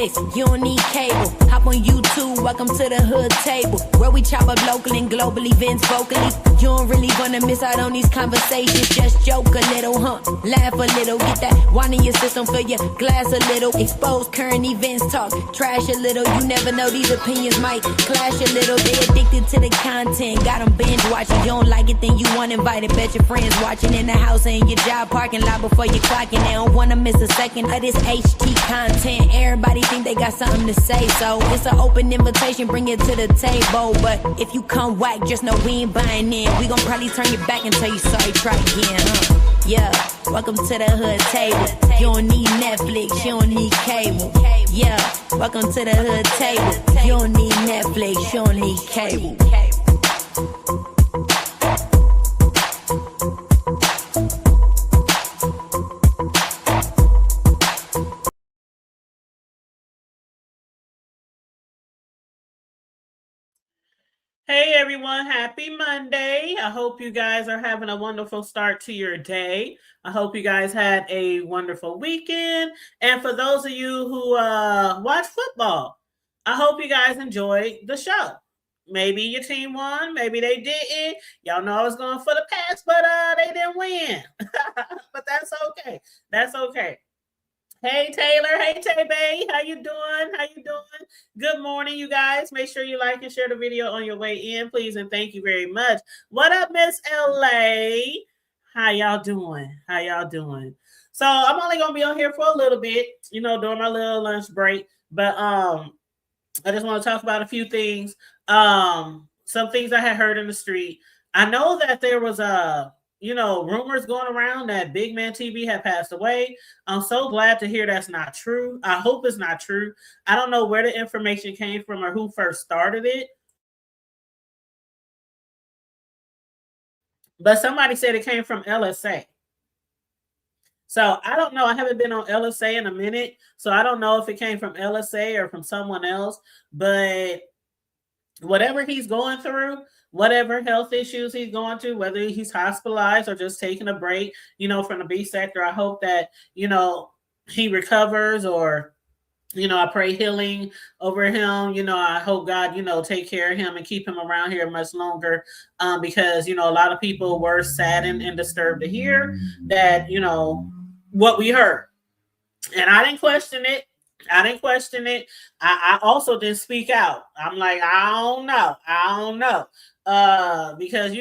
Netflix, you don't need cable. Hop on YouTube, welcome to the hood table, where we chop up local and global events vocally. You don't really wanna miss out on these conversations. Just joke a little, laugh a little, get that wine in your system, fill your glass a little. Expose current events, talk trash a little. You never know, these opinions might clash a little. They addicted to the content, got them binge watching. You don't like it, then you want invited. Bet your friends watching in the house and in your job parking lot before you clocking. They don't wanna miss a second of this HT content. Everybody think they got something to say, so it's an open invitation, bring it to the table. But if you come whack, just know we ain't buying in. We gon' probably turn your back and tell you sorry, try again, Yeah, welcome to the hood table. You don't need Netflix, you don't need cable. Yeah, welcome to the hood table. You don't need Netflix, you don't need cable. Hey everyone, happy Monday. I hope you guys are having a wonderful start to your day. I hope you guys had a wonderful weekend. And for those of you who watch football, I hope you guys enjoyed the show. Maybe your team won, maybe they didn't. Y'all know I was going for the Pats, but they didn't win. But that's okay. That's okay. Hey Taylor, hey Tay-Bay, how you doing? How you doing? Good morning, you guys. Make sure you like and share the video on your way in, please, and thank you very much. What up, Miss LA? How y'all doing? How y'all doing? So I'm only gonna be on here for a little bit, during my little lunch break. But I just want to talk about a few things. Some things I had heard in the street. I know that there was rumors going around that Big Man TV had passed away. I'm so glad to hear that's not true. I hope it's not true. I don't know where the information came from or who first started it. But somebody said it came from LSA. So I don't know. I haven't been on LSA in a minute. So I don't know if it came from LSA or from someone else. But whatever he's going through, whatever health issues he's going through, whether he's hospitalized or just taking a break, from the B sector, I hope that, he recovers, or, I pray healing over him. I hope God, take care of him and keep him around here much longer, because, a lot of people were saddened and disturbed to hear that, what we heard. And I didn't question it. I also didn't speak out. I'm like, I don't know. Because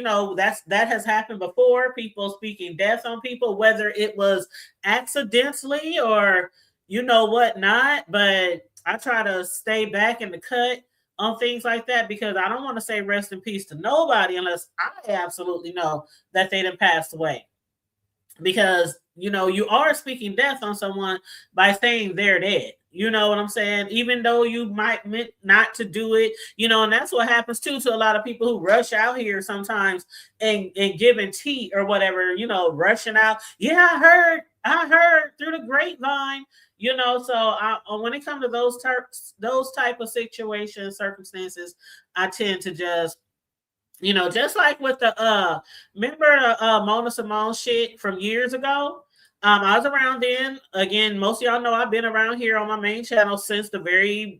that has happened before. People speaking death on people, whether it was accidentally or whatnot. But I try to stay back in the cut on things like that, because I don't want to say rest in peace to nobody unless I absolutely know that they done passed away. Because you are speaking death on someone by saying they're dead. You know what I'm saying? Even though you might meant not to do it, and that's what happens too to a lot of people who rush out here sometimes and giving tea or whatever, rushing out. Yeah, I heard through the grapevine, so when it comes to those type of situations, circumstances, I tend to just, just like with the, remember Mona Simone shit from years ago? I was around then. Again, most of y'all know I've been around here on my main channel since the very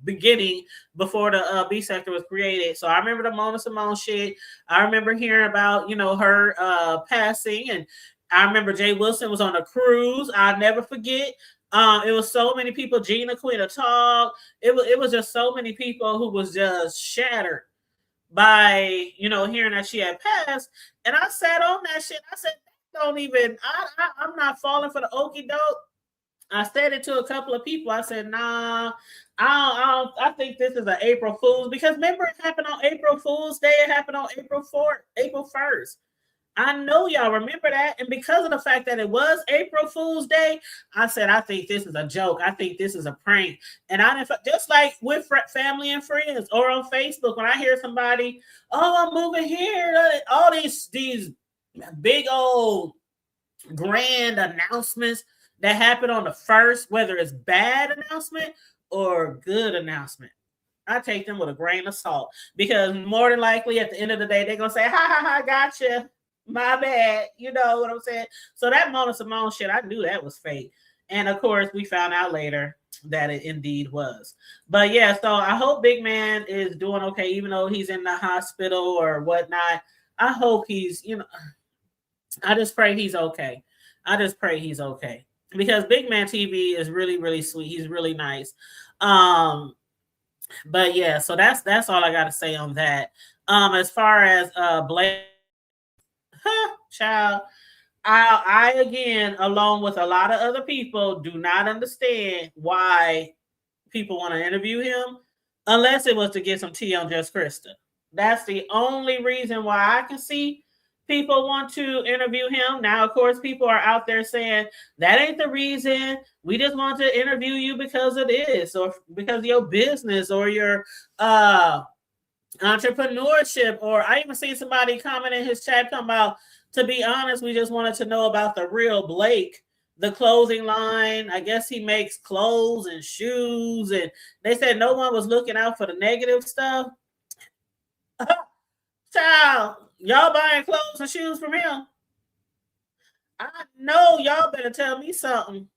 beginning, before the B sector was created. So I remember the Mona Simone shit. I remember hearing about, her passing. And I remember Jay Wilson was on a cruise. I'll never forget. It was so many people. Gina, Queen of Talk. It was just so many people who was just shattered by, hearing that she had passed. And I sat on that shit. I said, don't even, I'm not falling for the okie doke. I said it to a couple of people. I said, nah, I think this is an April Fool's, because remember it happened on April Fool's Day. It happened on April 1st. I know y'all remember that. And because of the fact that it was April Fool's Day, I said, I think this is a joke. I think this is a prank. And I didn't, just like with family and friends or on Facebook, when I hear somebody, oh, I'm moving here, all these big old grand announcements that happen on the first, whether it's bad announcement or good announcement, I take them with a grain of salt, because more than likely at the end of the day, they're going to say, ha, gotcha. My bad. You know what I'm saying? So that Mona Simone shit, I knew that was fake. And of course, we found out later that it indeed was. But yeah, so I hope Big Man is doing okay, even though he's in the hospital or whatnot. I hope he's, I just pray he's okay. I just pray he's okay because Big Man TV is really, really sweet. He's really nice. But yeah, so that's all I got to say on that. As far as Blake, child, I again, along with a lot of other people, do not understand why people want to interview him unless it was to get some tea on Just Krista. That's the only reason why I can see people want to interview him. Now, of course, people are out there saying that ain't the reason. We just want to interview you because of this or because of your business or your entrepreneurship. Or I even seen somebody comment in his chat talking about, to be honest, we just wanted to know about the real Blake, the clothing line. I guess he makes clothes and shoes, and they said no one was looking out for the negative stuff. Child, y'all buying clothes and shoes from him? I know y'all better tell me something.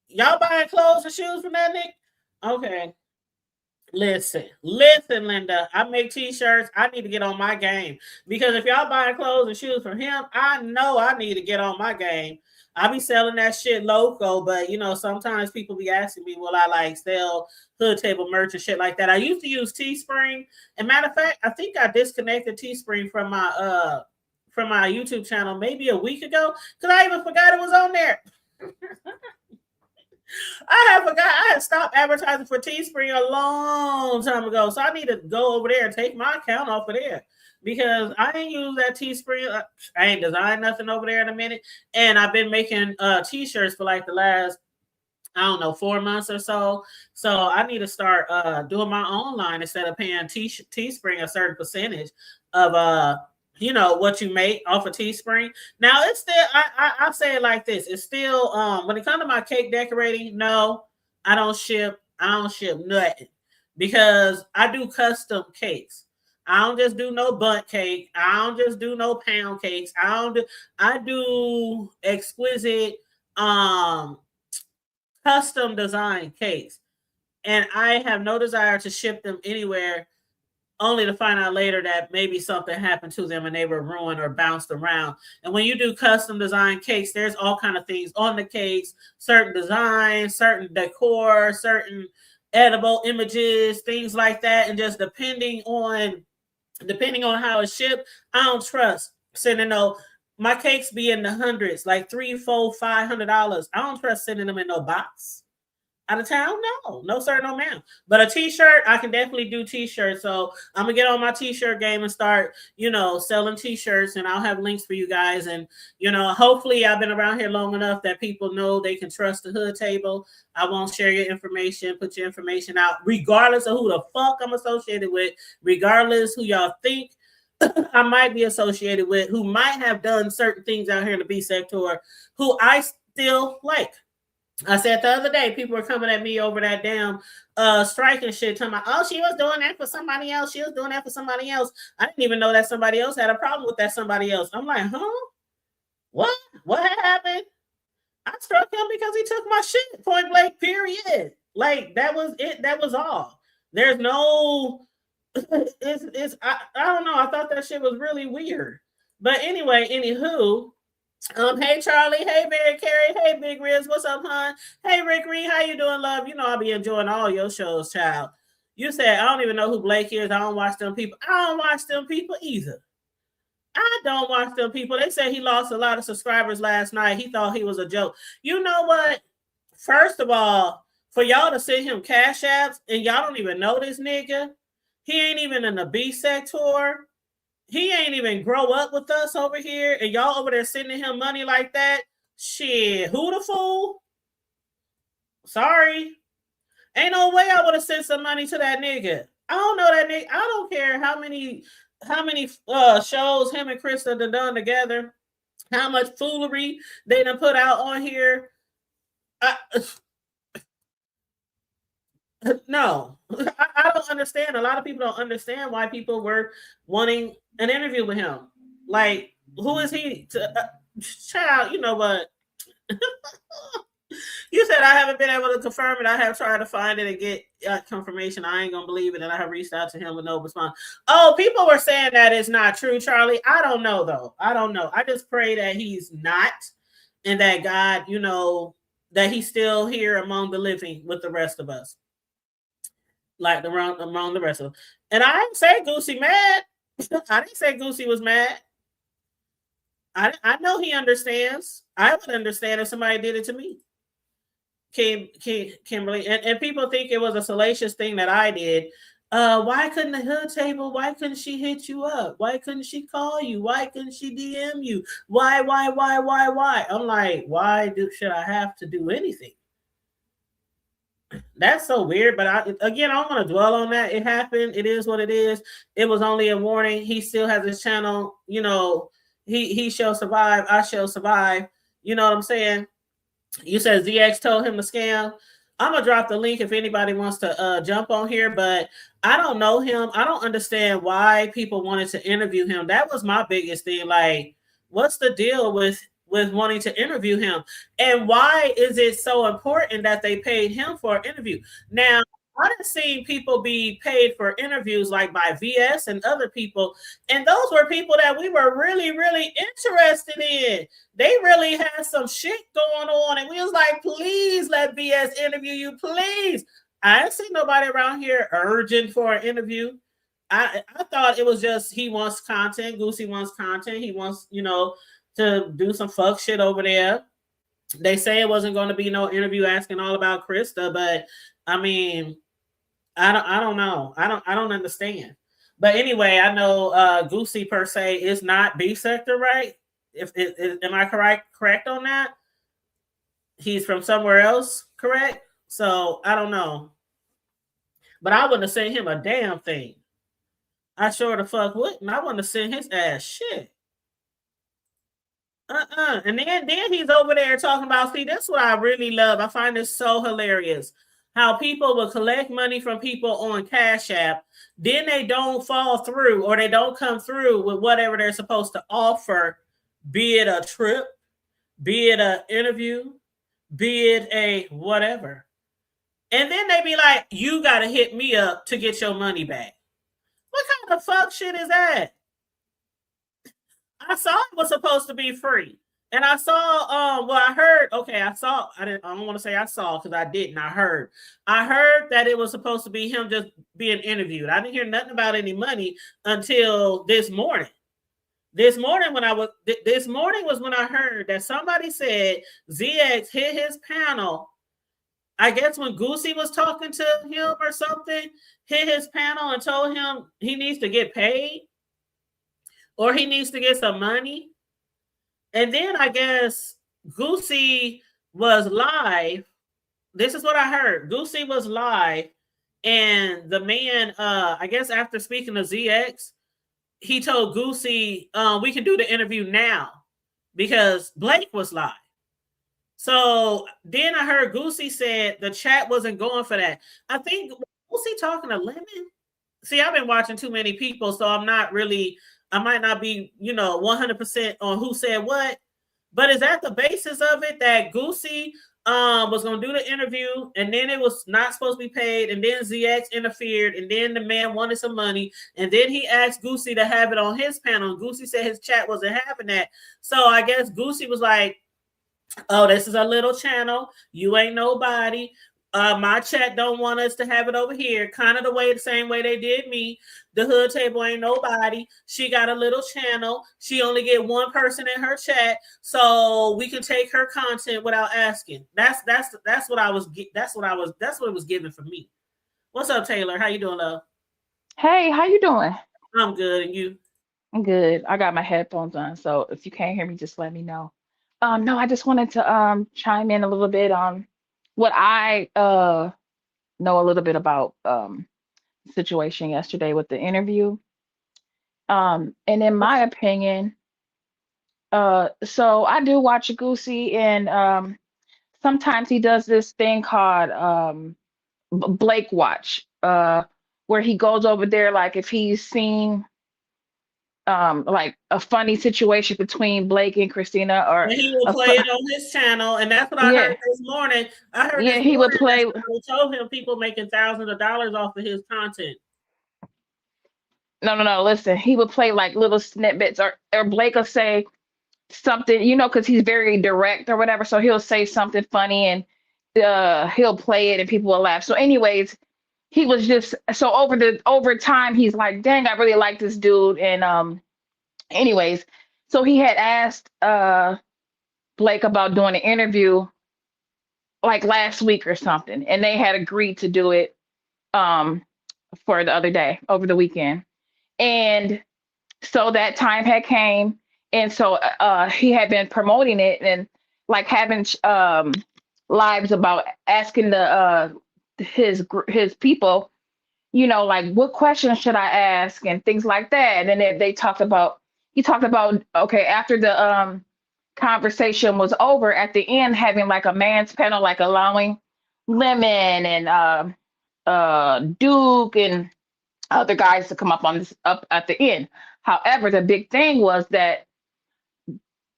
Y'all buying clothes and shoes from that nigga? Okay. Listen, Linda. I make t-shirts. I need to get on my game because if y'all buying clothes and shoes from him, I know I need to get on my game. I be selling that shit local, but sometimes people be asking me, will I like sell hood table merch and shit like that? I used to use Teespring. And matter of fact, I think I disconnected Teespring from my YouTube channel maybe a week ago because I even forgot it was on there. I had stopped advertising for Teespring a long time ago. So I need to go over there and take my account off of there because I ain't use that Teespring. I ain't designed nothing over there in a minute. And I've been making t-shirts for like the last, 4 months or so. So I need to start doing my own line instead of paying Teespring a certain percentage of what you make off of Teespring. Now it's still, I say it like this. It's still, when it comes to my cake decorating, no, I don't ship nothing because I do custom cakes. I don't just do no bundt cake. I don't just do no pound cakes. I do exquisite, custom design cakes. And I have no desire to ship them anywhere only to find out later that maybe something happened to them and they were ruined or bounced around. And when you do custom design cakes, there's all kind of things on the cakes, certain designs, certain decor, certain edible images, things like that. And just depending on how it's shipped, I don't trust sending my cakes be in the hundreds, like $300, $400, $500. I don't trust sending them in no box. Out of town? No, sir, no ma'am. But a t-shirt, I can definitely do t-shirts. So I'm gonna get on my t-shirt game and start, selling t-shirts, and I'll have links for you guys. And hopefully I've been around here long enough that people know they can trust the hood table. I won't share your information, put your information out, regardless of who the fuck I'm associated with, regardless who y'all think I might be associated with, who might have done certain things out here in the B sector, who I still like. I said the other day, people were coming at me over that damn strike and shit, talking about, oh, she was doing that for somebody else. She was doing that for somebody else. I didn't even know that somebody else had a problem with that somebody else. I'm like, huh? What? What happened? I struck him because he took my shit, point blank, period. Like, that was it. That was all. There's no, I don't know. I thought that shit was really weird. But anyway, anywho, hey Charlie, hey Mary Carey, hey Big Riz, what's up, hon? Hey Rick Reed, how you doing, love? I'll be enjoying all your shows, child. You said I don't even know who Blake is. I don't watch them people. I don't watch them people either. I don't watch them people. They said he lost a lot of subscribers last night. He thought he was a joke. You know what? First of all, for y'all to send him cash apps and y'all don't even know this nigga, he ain't even in the B sector. He ain't even grow up with us over here, and y'all over there sending him money like that. Shit, who the fool? Sorry. Ain't no way I would have sent some money to that nigga. I don't know that nigga. I don't care how many shows him and Krista done together, how much foolery they done put out on here. No, I don't understand. A lot of people don't understand why people were wanting an interview with him. Like, who is he? Child, you know what? You said I haven't been able to confirm it. I have tried to find it and get confirmation. I ain't gonna believe it, and I have reached out to him with no response. Oh, people were saying that it's not true, Charlie. I don't know though. I don't know. I just pray that he's not, and that God, that he's still here among the living with the rest of us, like among the rest of us. And I didn't say Goosey mad. I didn't say Goosey was mad. I know he understands. I would understand if somebody did it to me. Kimberly, and people think it was a salacious thing that I did. Why couldn't the hood table? Why couldn't she hit you up? Why couldn't she call you? Why couldn't she DM you? Why? I'm like, should I have to do anything? That's so weird. But I don't want to dwell on that. It happened. It is what it is. It was only a warning. He still has his channel. He shall survive. I shall survive. You know what I'm saying? You said ZX told him to scam. I'm gonna drop the link if anybody wants to jump on here, but I don't know him. I don't understand why people wanted to interview him. That was my biggest thing. Like, what's the deal with wanting to interview him? And why is it so important that they paid him for an interview? Now, I've seen people be paid for interviews like by VS and other people, and those were people that we were really, really interested in. They really had some shit going on, and we was like, please let VS interview you, please. I ain't seen nobody around here urging for an interview. I thought it was just he wants content. Goosey wants content. He wants, to do some fuck shit over there. They say it wasn't going to be no interview asking all about Krista, but I mean, I don't know. I don't understand. But anyway, I know Goosey per se is not B sector, right? Am I correct on that? He's from somewhere else, correct? So I don't know. But I wouldn't have sent him a damn thing. I sure the fuck wouldn't. I wouldn't have sent his ass shit. And then he's over there talking about, see, that's what I really love. I find this so hilarious. How people will collect money from people on Cash App, then they don't fall through or they don't come through with whatever they're supposed to offer, be it a trip, be it an interview, be it a whatever. And then they be like, you got to hit me up to get your money back. What kind of fuck shit is that? I saw it was supposed to be free. And I saw, I heard, I don't want to say I saw because I didn't. I heard that it was supposed to be him just being interviewed. I didn't hear nothing about any money until this morning. This morning was when I heard that somebody said ZX hit his panel. I guess when Goosey was talking to him or something, hit his panel and told him he needs to get paid or he needs to get some money. And then I guess Goosey was live. This is what I heard. Goosey was live, and the man, I guess after speaking to ZX, he told Goosey, we can do the interview now because Blake was live. So then I heard Goosey said the chat wasn't going for that. I think, was he talking to Lemon? See, I've been watching too many people, so I might not be, 100% on who said what, but is that the basis of it that Goosey was going to do the interview and then it was not supposed to be paid and then ZX interfered and then the man wanted some money and then he asked Goosey to have it on his panel and Goosey said his chat wasn't having that. So I guess Goosey was like, oh, this is a little channel. You ain't nobody. My chat don't want us to have it over here. Kind of the same way they did me. The hood table ain't nobody. She got a little channel. She only get one person in her chat, so we can take her content without asking. That's what it was given for me. What's up, Taylor? How you doing, love? Hey, how you doing? I'm good, and you? I'm good. I got my headphones on, so if you can't hear me, just let me know. No, I just wanted to chime in a little bit on what I know a little bit about the situation yesterday with the interview. And in my opinion, so I do watch Goosey, and sometimes he does this thing called Blake Watch, where he goes over there, like if he's seen like a funny situation between Blake and Christina, or And he will a play it on his channel, and that's what I heard yeah, this morning. I heard yeah, this he would morning that play. somebody told him people making thousands of dollars off of his content. No, no, no. Listen, he would play like little snippets, or Blake will say something, because he's very direct or whatever. So he'll say something funny, and he'll play it, and people will laugh. So, anyways, he was just so over time, he's like, dang, I really like this dude. And anyways, so he had asked Blake about doing an interview like last week or something, and they had agreed to do it um for the other day over the weekend. And so that time had came, and so he had been promoting it, and like having lives about asking his people, like, what questions should I ask and things like that. And then they talked about, he talked about, okay, after the conversation was over, at the end having like a man's panel, like allowing Lemon and Duke and other guys to come up on this up at the end. However, the big thing was that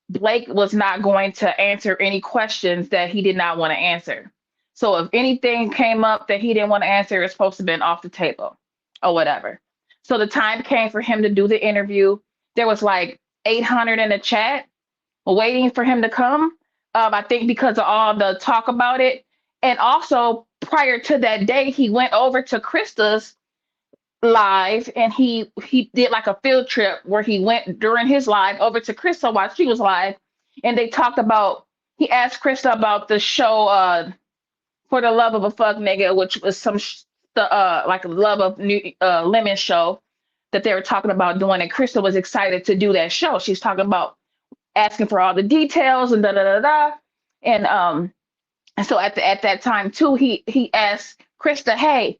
Blake was not going to answer any questions that he did not want to answer. So if anything came up that he didn't want to answer, it's supposed to have been off the table or whatever. So the time came for him to do the interview. There was like 800 in the chat waiting for him to come. I think because of all the talk about it. And also prior to that day, he went over to Krista's live, and he did like a field trip where he went during his live over to Krista while she was live, and they talked about, he asked Krista about the show For the Love of a Fuck Nigga, which was like a Love of Lemon show that they were talking about doing, and Krista was excited to do that show. She's talking about asking for all the details and da da da da. And so at that time too, he asked Krista, hey,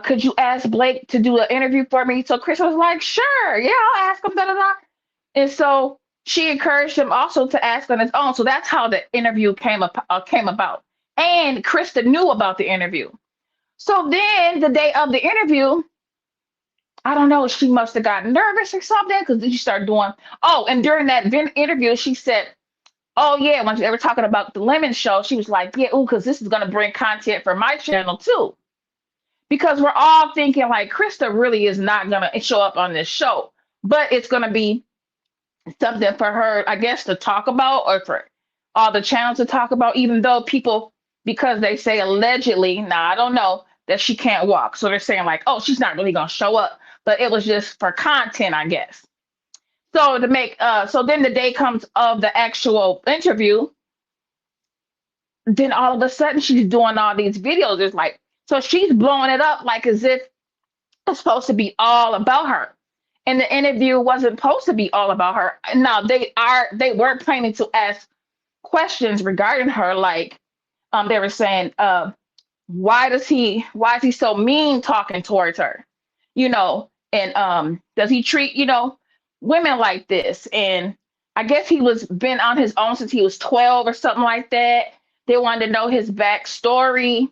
could you ask Blake to do an interview for me? So Chris was like, sure, yeah, I'll ask him, da da da. And so she encouraged him also to ask on his own. So that's how the interview came about. And Krista knew about the interview. So then the day of the interview, I don't know, she must have gotten nervous or something, because then she started doing, oh, and during that interview, she said, oh yeah, when they were talking about the Lemon show, she was like, yeah, ooh, because this is going to bring content for my channel too. Because we're all thinking like Krista really is not going to show up on this show, but it's going to be something for her, I guess, to talk about, or for all the channels to talk about, even though people, because they say allegedly, now I don't know, that she can't walk. So they're saying like, oh, she's not really going to show up, but it was just for content, I guess. So to make, so then the day comes of the actual interview, then all of a sudden she's doing all these videos. It's like, so she's blowing it up like as if it's supposed to be all about her. And the interview wasn't supposed to be all about her. Now they were planning to ask questions regarding her, like they were saying, why is he so mean talking towards her? And does he treat, women like this? And I guess he was been on his own since he was 12 or something like that. They wanted to know his backstory.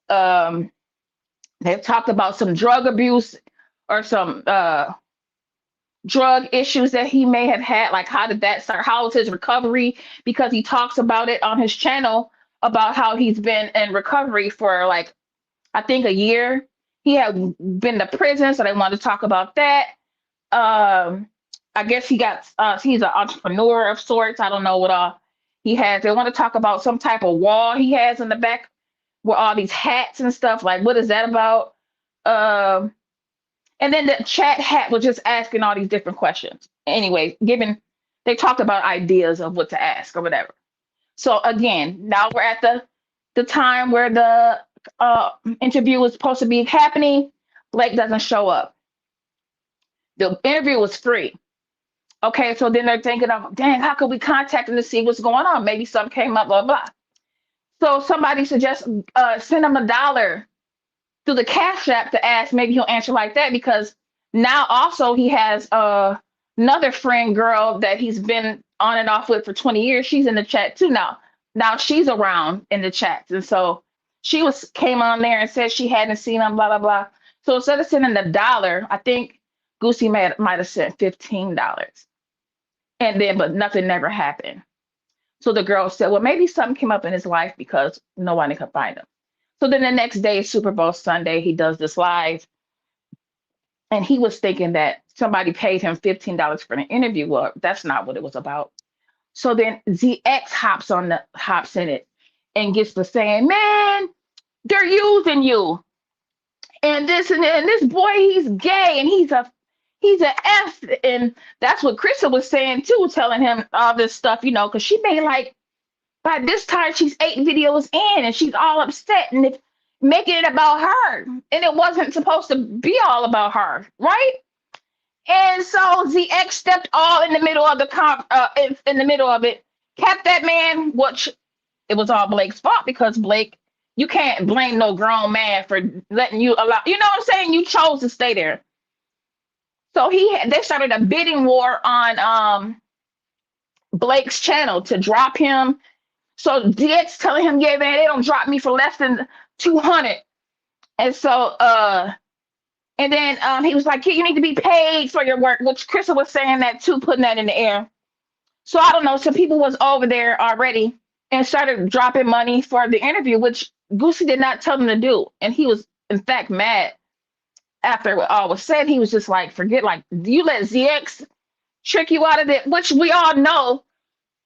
They've talked about some drug abuse or some drug issues that he may have had. Like, how did that start? How was his recovery? Because he talks about it on his channel about how he's been in recovery for like, I think a year. He had been to prison, so they wanted to talk about that. I guess he's an entrepreneur of sorts. I don't know what all he has. They want to talk about some type of wall he has in the back with all these hats and stuff. Like, what is that about? And then the chat hat was just asking all these different questions. Anyway, they talked about ideas of what to ask or whatever. So again, now we're at the time where the interview was supposed to be happening. Blake doesn't show up. The interview was free. Okay, so then they're thinking of, dang, how could we contact him to see what's going on? Maybe something came up, blah, blah. So somebody suggests send him $1 through the Cash App to ask, maybe he'll answer like that, because now also he has another friend girl that he's been on and off with for 20 years. She's in the chat too now. Now she's around in the chats. And so she came on there and said she hadn't seen him, blah, blah, blah. So instead of sending $1, I think Goosey might have sent $15. And then, but nothing never happened. So the girl said, well, maybe something came up in his life because no one could find him. So then the next day, Super Bowl Sunday, he does this live. And he was thinking that somebody paid him $15 for an interview. Well, that's not what it was about. So then ZX hops in it and gets to saying, man, they're using you. And this and this boy, he's gay and he's an F. And that's what Krista was saying too, telling him all this stuff, you know, because she made like, by this time she's 8 videos in and she's all upset and if making it about her. And it wasn't supposed to be all about her, right? And so ZX stepped all in the middle of the in the middle of it, kept that man, which it was all Blake's fault because Blake, you can't blame no grown man for letting you allow, you know what I'm saying? You chose to stay there. So they started a bidding war on Blake's channel to drop him. So ZX telling him, yeah, man, they don't drop me for less than 200. And so and then he was like, yeah, you need to be paid for your work, which Krista was saying that too, putting that in the air. So I don't know. So people was over there already and started dropping money for the interview, which Goosey did not tell them to do. And he was, in fact, mad after what all was said. He was just like, forget, like, you let ZX trick you out of it, which we all know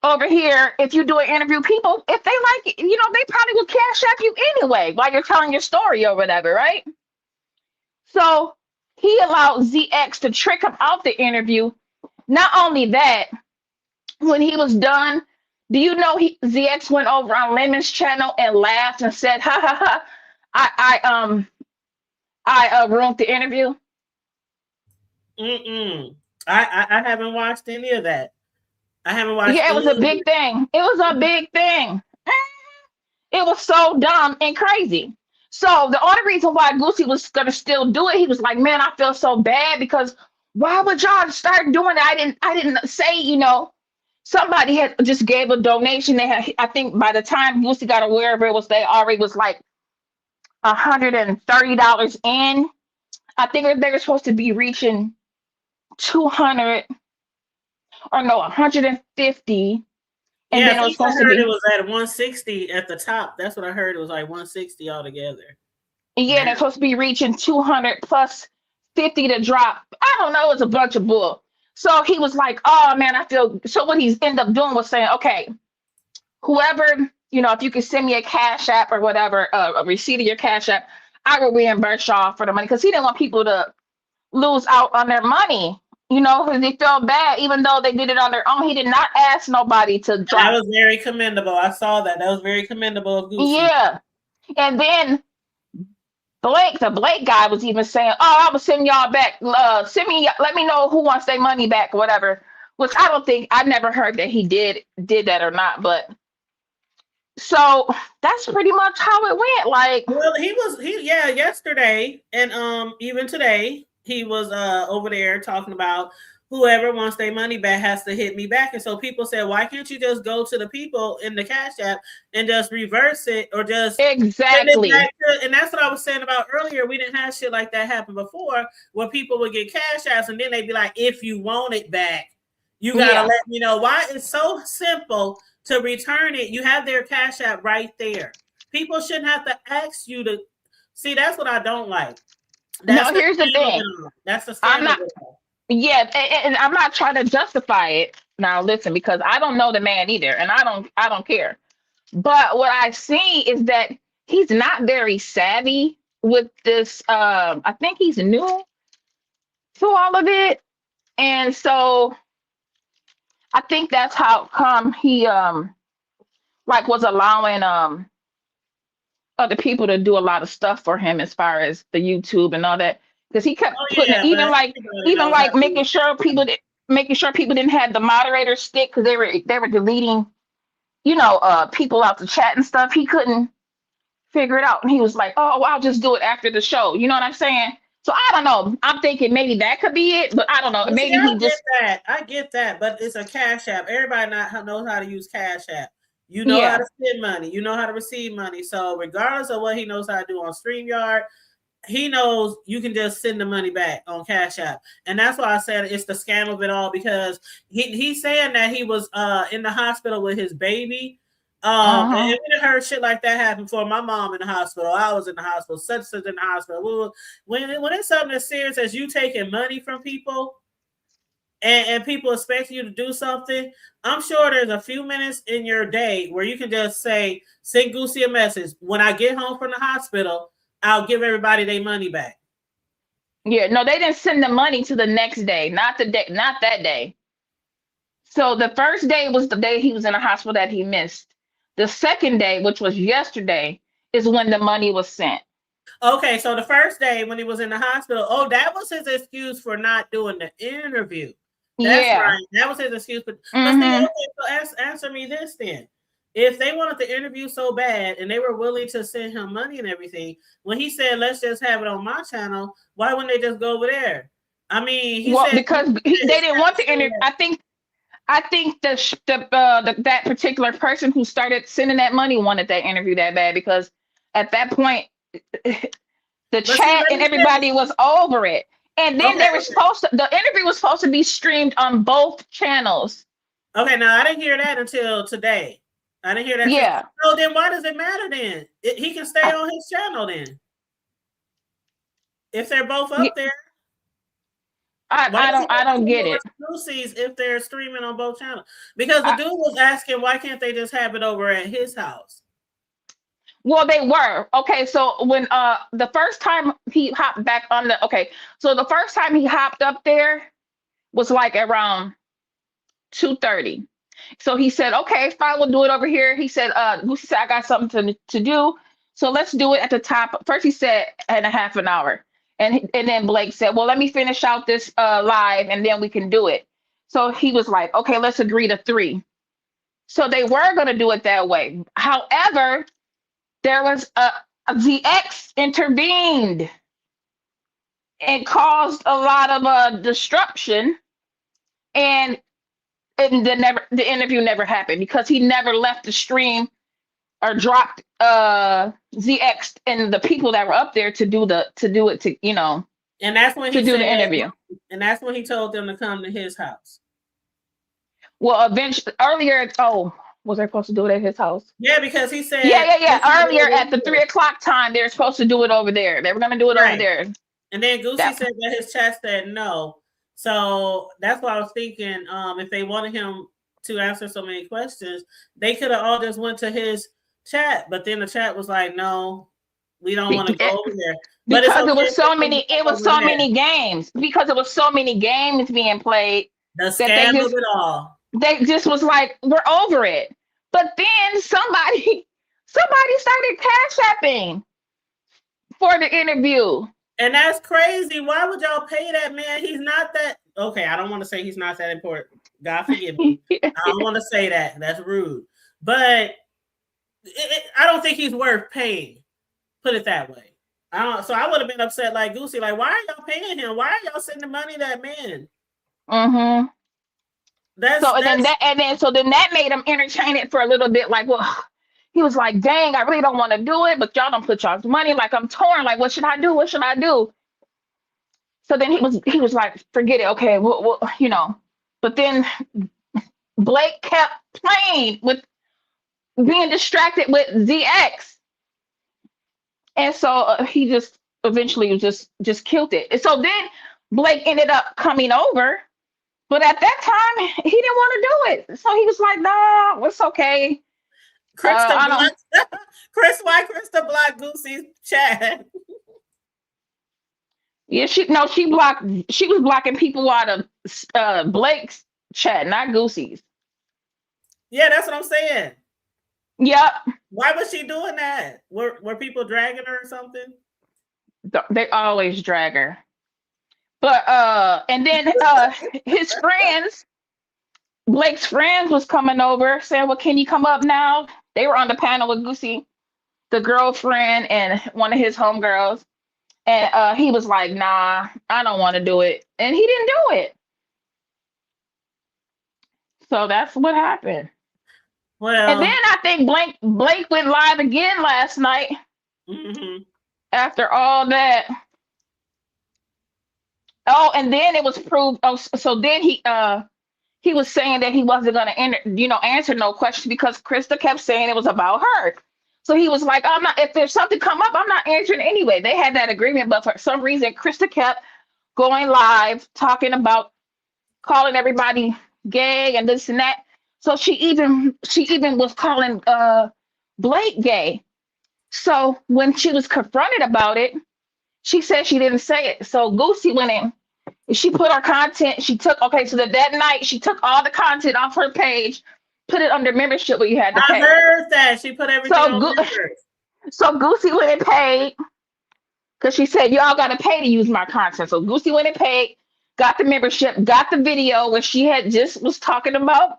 over here, if you do an interview, people, if they like it, you know, they probably will cash app you anyway while you're telling your story or whatever, right? So he allowed ZX to trick him out the interview. Not only that, when he was done, do you know ZX went over on Lemon's channel and laughed and said, ha ha ha, I ruined the interview? I haven't watched any of that. I haven't watched. Yeah, it was a big thing. It was a big thing. It was so dumb and crazy. So the only reason why Goosey was gonna still do it, he was like, man, I feel so bad because why would y'all start doing it? I didn't say, you know, somebody had just gave a donation. They had, I think by the time Goosey got aware of it, they already was like $130 in. I think they were supposed to be reaching 200 or no, 150. And yeah, then it was supposed to be. It was at 160 at the top. That's what I heard. It was like 160 altogether. Yeah, they're supposed to be reaching 200 plus 50 to drop. I don't know. It's a bunch of bull. So he was like, oh man, I feel. So what he's ended up doing was saying, okay, whoever, you know, if you could send me a cash app or whatever, a receipt of your cash app, I will reimburse y'all for the money. Because he didn't want people to lose out on their money. You know, because they felt bad, even though they did it on their own. He did not ask nobody to drop. That was very commendable. I saw that. That was very commendable of Goosey. Yeah. And then the Blake guy was even saying, oh, I will send y'all back. Let me know who wants their money back or whatever. Which I never heard that he did that or not. But so that's pretty much how it went. Like, well, yesterday and even today. He was over there talking about whoever wants their money back has to hit me back. And so people said, why can't you just go to the people in the Cash App and just reverse it or just exactly. And that's what I was saying about earlier. We didn't have shit like that happen before where people would get Cash Apps and then they'd be like, if you want it back, you gotta let me know. Why? It's so simple to return it. You have their Cash App right there. People shouldn't have to ask you to see. That's what I don't like. Here's the thing. That's the I'm not. Yeah, and I'm not trying to justify it. Now, listen, because I don't know the man either, and I don't care. But what I see is that he's not very savvy with this. I think he's new to all of it, and so I think that's how come he was allowing other people to do a lot of stuff for him as far as the YouTube and all that, because he kept putting it, even like making sure people didn't have the moderator stick because they were deleting, you know, people out the chat and stuff. He couldn't figure it out, and he was like, "Oh, well, I'll just do it after the show." You know what I'm saying? So I don't know. I'm thinking maybe that could be it, but I don't know. Maybe I get that, but it's a Cash App. Everybody knows how to use Cash App. You know how to spend money. You know how to receive money. So regardless of what he knows how to do on StreamYard, he knows you can just send the money back on Cash App. And that's why I said it's the scam of it all, because he's saying that he was in the hospital with his baby. And Uh-huh. we done heard shit like that happen for my mom in the hospital. I was in the hospital, such in the hospital. When it's something as serious as you taking money from people, and people expect you to do something, I'm sure there's a few minutes in your day where you can just say, send Goosey a message. When I get home from the hospital, I'll give everybody their money back. Yeah, no, they didn't send the money to the next day, not that day. So the first day was the day he was in the hospital that he missed. The second day, which was yesterday, is when the money was sent. Okay, so the first day when he was in the hospital, oh, that was his excuse for not doing the interview. That's Yeah. right. That was his excuse. But see, Mm-hmm. okay, so answer me this then. If they wanted the interview so bad and they were willing to send him money and everything, when he said, let's just have it on my channel, why wouldn't they just go over there? I mean, he Well, said because they didn't want the interview. I think that particular person who started sending that money wanted that interview that bad, because at that point the but see, chat let and me say, everybody was over it. And then okay, the interview was supposed to be streamed on both channels. okay, now I didn't hear that until today. I didn't hear that. Yeah. So then why does it matter then? He can stay on his channel then. If they're both Yeah, up there, why I does he don't I have don't to get watch it. Lucy's if they're streaming on both channels? Because the I, dude was asking, why can't they just have it over at his house? well, they were. Okay, so when the first time he hopped back on the okay, so the first time he hopped up there was like around 2:30. So he said, okay, fine, we'll do it over here. He said, Lucy said, I got something to do. So let's do it at the top. First he said in a half an hour. And then Blake said, well, let me finish out this live and then we can do it. So he was like, okay, let's agree to 3. So they were going to do it that way. However, there was the X intervened and caused a lot of disruption. And the interview never happened because he never left the stream or dropped ZX and the people that were up there to do it to And that's when to he do said, the interview. and that's when he told them to come to his house. Well, eventually earlier, oh, was I supposed to do it at his house? Yeah, because he said, Yeah. Earlier at the 3 o'clock time, they're supposed to do it over there. They were gonna do it over right. there. And then Goosey That said that his chat said no. So that's why I was thinking, if they wanted him to answer so many questions, they could have all just went to his chat. But then the chat was like, no, we don't want to go over there. But it's because okay it was so many games. Because it was so many games being played the that scam of it all. they just was like, we're over it. But then somebody started cash apping for the interview. And that's crazy. Why would y'all pay that man? He's not that okay. I don't want to say he's not that important. God forgive me. I don't want to say that. That's rude. But I don't think he's worth paying. Put it that way. So I would have been upset like Goosey. Like, why are y'all paying him? Why are y'all sending money to that man? Mm-hmm. So then that made him entertain it for a little bit. Like, well, he was like, dang, I really don't want to do it, but y'all don't put y'all's money. Like, I'm torn. Like, what should I do? What should I do? So then he was like, forget it. Okay, well, But then Blake kept playing with being distracted with ZX, and so he just eventually just killed it. And so then Blake ended up coming over. But at that time, he didn't want to do it. So he was like, nah, it's okay. Krista why Krista blocked Goosey's chat? Yeah, she was blocking people out of Blake's chat, not Goosey's. Yeah, that's what I'm saying. Yep. Why was she doing that? Were people dragging her or something? They always drag her. But and then his friends, Blake's friends was coming over saying, well, can you come up now? They were on the panel with Goosey, the girlfriend, and one of his homegirls. And he was like, nah, I don't want to do it. And he didn't do it. So that's what happened. Well, and then I think Blake went live again last night. Mm-hmm. After all that, oh, and then it was proved. Oh, so then he was saying that he wasn't gonna answer no question because Krista kept saying it was about her. So he was like, I'm not. If there's something come up, I'm not answering anyway. They had that agreement, but for some reason, Krista kept going live talking about calling everybody gay and this and that. So she even was calling Blake gay. So when she was confronted about it, she said she didn't say it. So Goosey went in. She put her content. She took so that night she took all the content off her page, put it under membership where you had to pay. I heard that she put everything on members. So Goosey went and paid because she said y'all got to pay to use my content. So Goosey went and paid, got the membership, got the video where she had just was talking about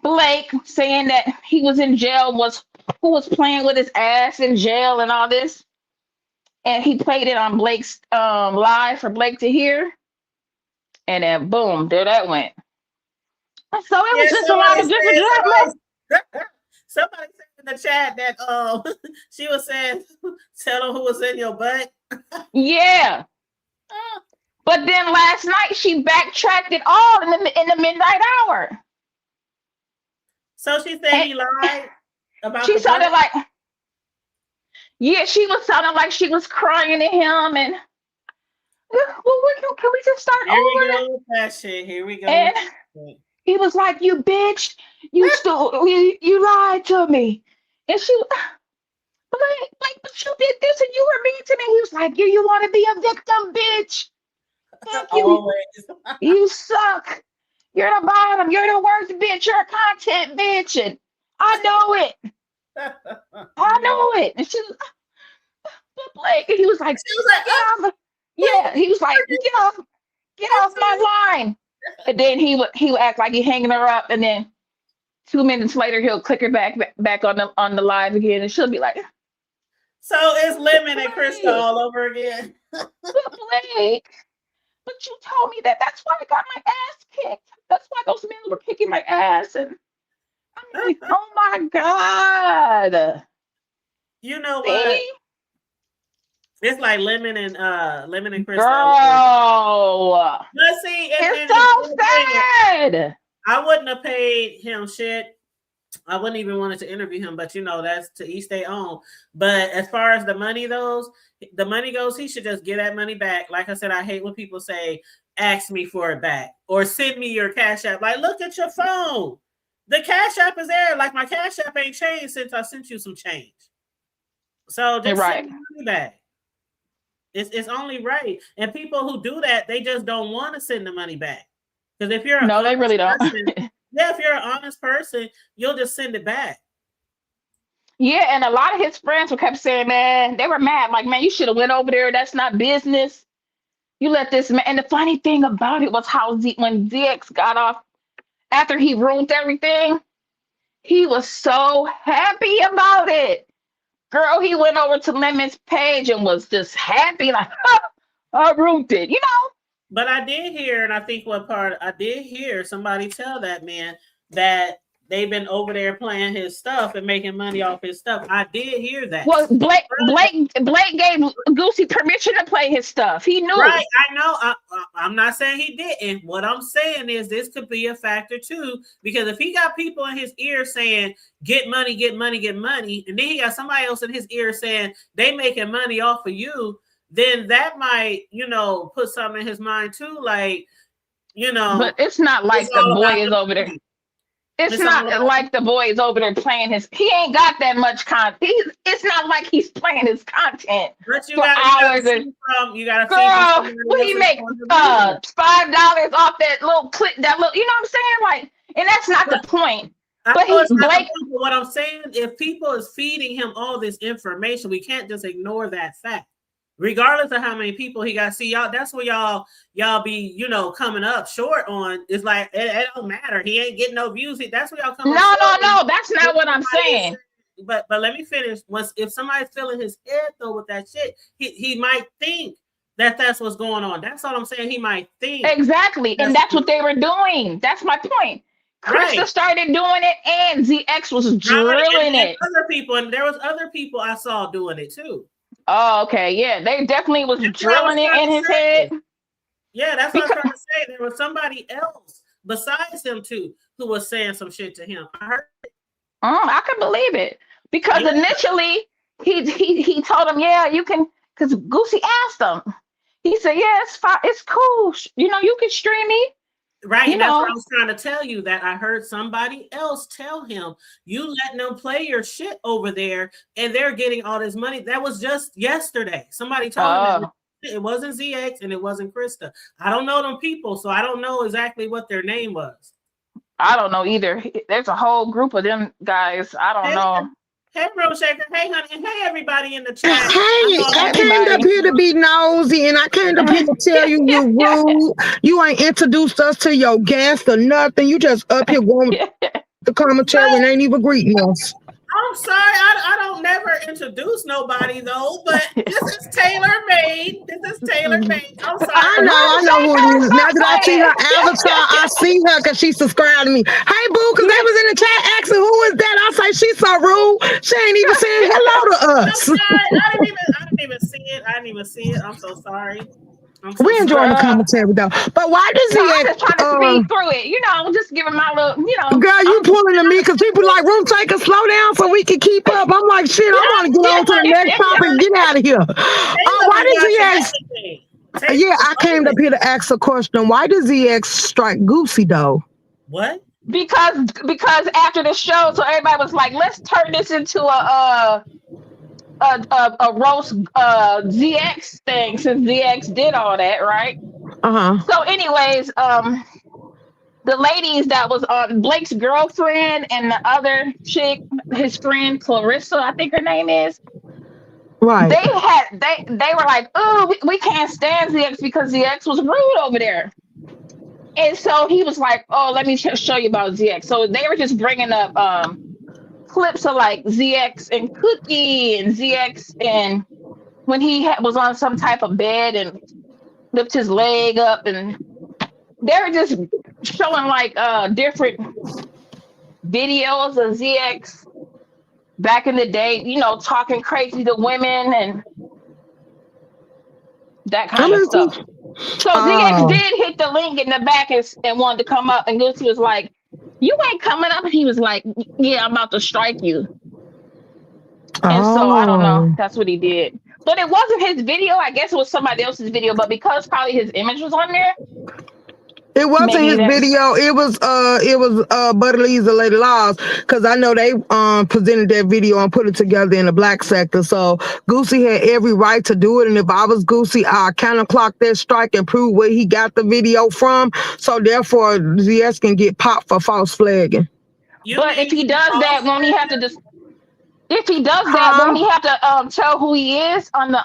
Blake saying that he was in jail, who was playing with his ass in jail and all this. And he played it on Blake's live for Blake to hear. And then boom, there that went. So it was just a lot of different drama. Somebody said in the chat that she was saying, tell them who was in your butt. Yeah. But then last night she backtracked it all in the midnight hour. So she said he lied about she sounded like she was sounding like she was crying to him and well, can we just start Here over? we go with that shit. Here we go. And he was like, "You bitch, you lied to me." And she was like, "But you did this and you were mean to me." He was like, "You want to be a victim, bitch? Fuck you. You suck. You're the bottom. You're the worst bitch. You're a content bitch." And I know it. I know it. And she was like, he was like, yeah, he was like, get off my line. And then he would act like he hanging her up, and then 2 minutes later he'll click her back on the live again, and she'll be like, so it's Lemon and Krista all over again. Blake, but you told me that. That's why I got my ass kicked. That's why those men were kicking my ass. And I'm like, oh my God. You know what? It's like Lemon and Krista. Girl. But see, it's so sad. I wouldn't have paid him shit. I wouldn't even wanted to interview him, but that's to each their own. But as far as the money goes, he should just get that money back. Like I said, I hate when people say, ask me for it back or send me your Cash App. Like, look at your phone. The Cash App is there. Like, my Cash App ain't changed since I sent you some change. So just send the money back. It's only right. And people who do that, they just don't want to send the money back. Because if you're they really don't. If you're an honest person, you'll just send it back. Yeah, and a lot of his friends kept saying, man, they were mad. Like, man, you should have went over there. That's not business. You let this man. And the funny thing about it was how when DX got off, after he ruined everything, he was so happy about it. Girl, he went over to Lemon's page and was just happy, like, I ruined it, But I did hear, and I think I did hear somebody tell that man that they've been over there playing his stuff and making money off his stuff. I did hear that. Well, Blake gave Goosey permission to play his stuff. He knew. Right, I know. I'm not saying he didn't. What I'm saying is this could be a factor too, because if he got people in his ear saying, get money, get money, get money, and then he got somebody else in his ear saying they making money off of you, then that might, put something in his mind too. Like, But it's not like the boy is over there. It's not like the boy is over there playing he ain't got that much content. It's not like he's playing his content but you for hours. You gotta girl, he make $5 off that little clip, you know what I'm saying? Like, and that's not the point. But he's Blake. What I'm saying, if people is feeding him all this information, we can't just ignore that fact. Regardless of how many people he got, see y'all. That's where y'all be, coming up short on. It's like it don't matter. He ain't getting no views. That's where y'all come. No. That's not what I'm saying. But let me finish. If somebody's filling his head though with that shit, he might think that's what's going on. That's all I'm saying. He might think exactly, and that's what they were doing. That's my point. Krista started doing it, and ZX was drilling it. Other people, and there was other people I saw doing it too. Oh, okay. Yeah, they definitely was That's what I was drilling it trying in to his say. head. Yeah, that's what I was Because trying to say. There was somebody else besides him too who was saying some shit to him. I heard. I can believe it. Because Yeah, initially he told him, yeah, you can. Because Goosey asked him. He said, yeah, it's fine, it's cool. You know, you can stream me. right. You And that's what I know, was trying to tell you. That I heard somebody else tell him, "You letting them play your shit over there, and they're getting all this money." That was just yesterday. Somebody told him that. uh, It wasn't ZX and it wasn't Krista. I don't know them people, so I don't know exactly what their name was. I don't know either. There's a whole group of them guys. I don't Hey, know. hey, Rose Shaker. Hey, honey. And hey, everybody in the Hey, chat. I know Hey, I I'm came up everybody. here to be nosy, and I came up here to tell you you rude. You ain't introduced us to your guest or nothing. You just up here going with the commentary and ain't even greeting us. I'm sorry, I don't never introduce nobody though, but this is tailor made. This is tailor made. I'm sorry. I know who it is. Now that I see her avatar, I see her because she subscribed to me. Hey, boo, because they was in the chat asking who is that. I say she's so rude. She ain't even saying hello to I'm us. sorry. I didn't even see it. I'm so sorry. We enjoying the commentary though. But why does No, he I'm act, just trying to speed through it. You know, just giving my little, you know. girl, you pulling to me because people like room take a slow down so we can keep up. I'm like, shit, I want to get on to the next topic and get out of here. Why does he ask? Yeah, I came up here to ask a question. Why does he ask strike Goosey though? What? Because after the show, so everybody was like, let's turn this into a roast ZX thing since ZX did all that, right? So, anyways, the ladies that was on Blake's girlfriend and the other chick, his friend Clarissa, I think her name is. Right. They were like, oh, we can't stand ZX because ZX was rude over there. And so he was like, oh, let me show you about ZX. So they were just bringing up clips of like ZX and Cookie and ZX, and when he was on some type of bed and lift his leg up, and they were just showing like different videos of ZX back in the day, you know, talking crazy to women and that kind of stuff. So ZX did hit the link in the back and wanted to come up, and Goosey was like, you ain't coming up. And he was like, yeah, I'm about to strike you. And so I don't know. That's what he did. But it wasn't his video. I guess it was somebody else's video. But because probably his image was on there. It wasn't his video. It was Buddy Lee's The Lady Laws, because I know they presented that video and put it together in the black sector. So Goosey had every right to do it. And if I was Goosey, I counterclock that strike and prove where he got the video from. So therefore, ZS can get popped for false flagging. But if he does that, won't he have to just? If he does that, won't he have to tell who he is on the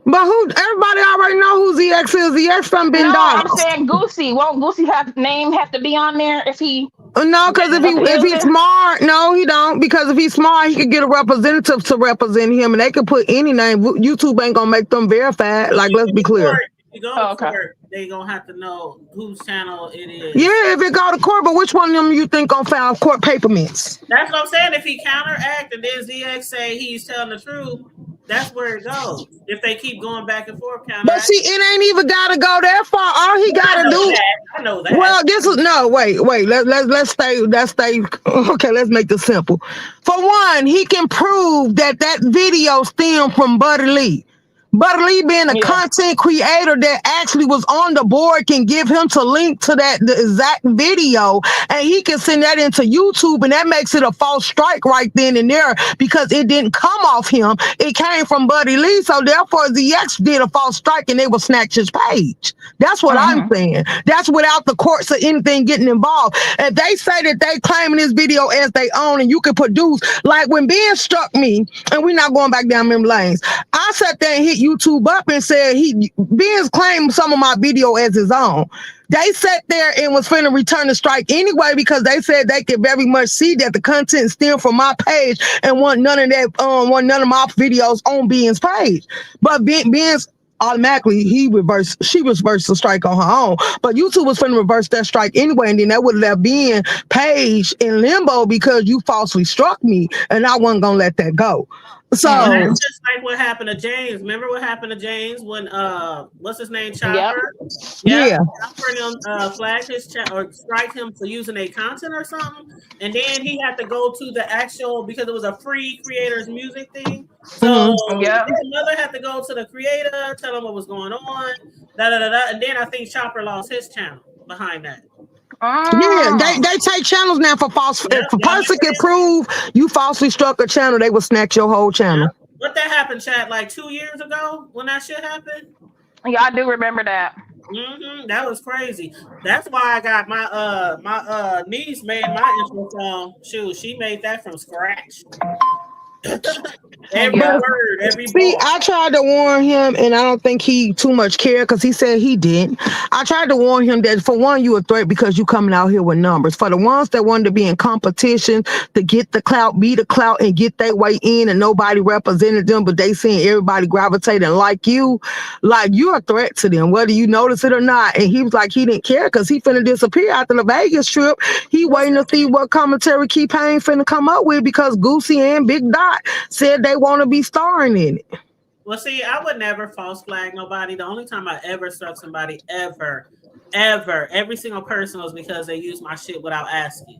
But everybody already know who ZX is. ZX done been doxxed. I'm saying Goosey. Won't Goosey name have to be on there if he? No, because if he's smart, no, he don't. Because if he's smart, he could get a representative to represent him, and they could put any name. YouTube ain't gonna make them verified. Like, let's be clear. If you go to court, they gonna have to know whose channel it is. Yeah, if it go to court, but which one of them you think gonna file court paper mints? That's what I'm saying. If he counteract and then ZX say he's telling the truth, that's where it goes. If they keep going back and forth, but see, it ain't even gotta go that far. All he gotta do. I know that. Well, this is wait. Let's stay. Okay, let's make this simple. For one, he can prove that video stemmed from Buddy Lee. Buddy Lee, being a content creator that actually was on the board, can give him to link to the exact video, and he can send that into YouTube, and that makes it a false strike right then and there, because it didn't come off him. It came from Buddy Lee, so therefore ZX did a false strike, and they will snatch his page. That's what I'm saying. That's without the courts or anything getting involved. If they say that they claiming this video as they own, and you can produce, like when Ben struck me, and we're not going back down memory lanes, I sat there and hit YouTube up and said Ben's claimed some of my video as his own. They sat there and was finna return the strike anyway, because they said they could very much see that the content stemmed from my page and want none of my videos on Ben's page. But Ben's automatically she reversed the strike on her own. But YouTube was finna reverse that strike anyway, and then that would have been page in limbo because you falsely struck me, and I wasn't gonna let that go. So that's just like what happened to James. Remember what happened to James when what's his name, Chopper? Yeah. Chopper flagged his chat or strike him for using a content or something, and then he had to go to the actual because it was a free creators music thing. So his mother had to go to the creator, tell him what was going on, and then I think Chopper lost his channel behind that. Yeah, they take channels now for false. If a person can prove you falsely struck a channel, they will snatch your whole channel. What that happened, Chad? Like 2 years ago when that shit happened. Yeah, I do remember that. That was crazy. That's why I got my my niece made my intro song. Shoot, she made that from scratch. Every word, every See, I tried to warn him, and I don't think he too much cared because he said he didn't. I tried to warn him that for one, you a threat because you coming out here with numbers. For the ones that wanted to be in competition to get the clout, be the clout, and get their way in, and nobody represented them, but they seeing everybody gravitating like you're a threat to them, whether you notice it or not. And he was like, he didn't care because he finna disappear after the Vegas trip. He waiting to see what commentary Key Payne finna come up with because Goosey and Big Dot said they want to be starring in it. Well, see, I would never false flag nobody. The only time I ever struck somebody ever, every single person was because they used my shit without asking.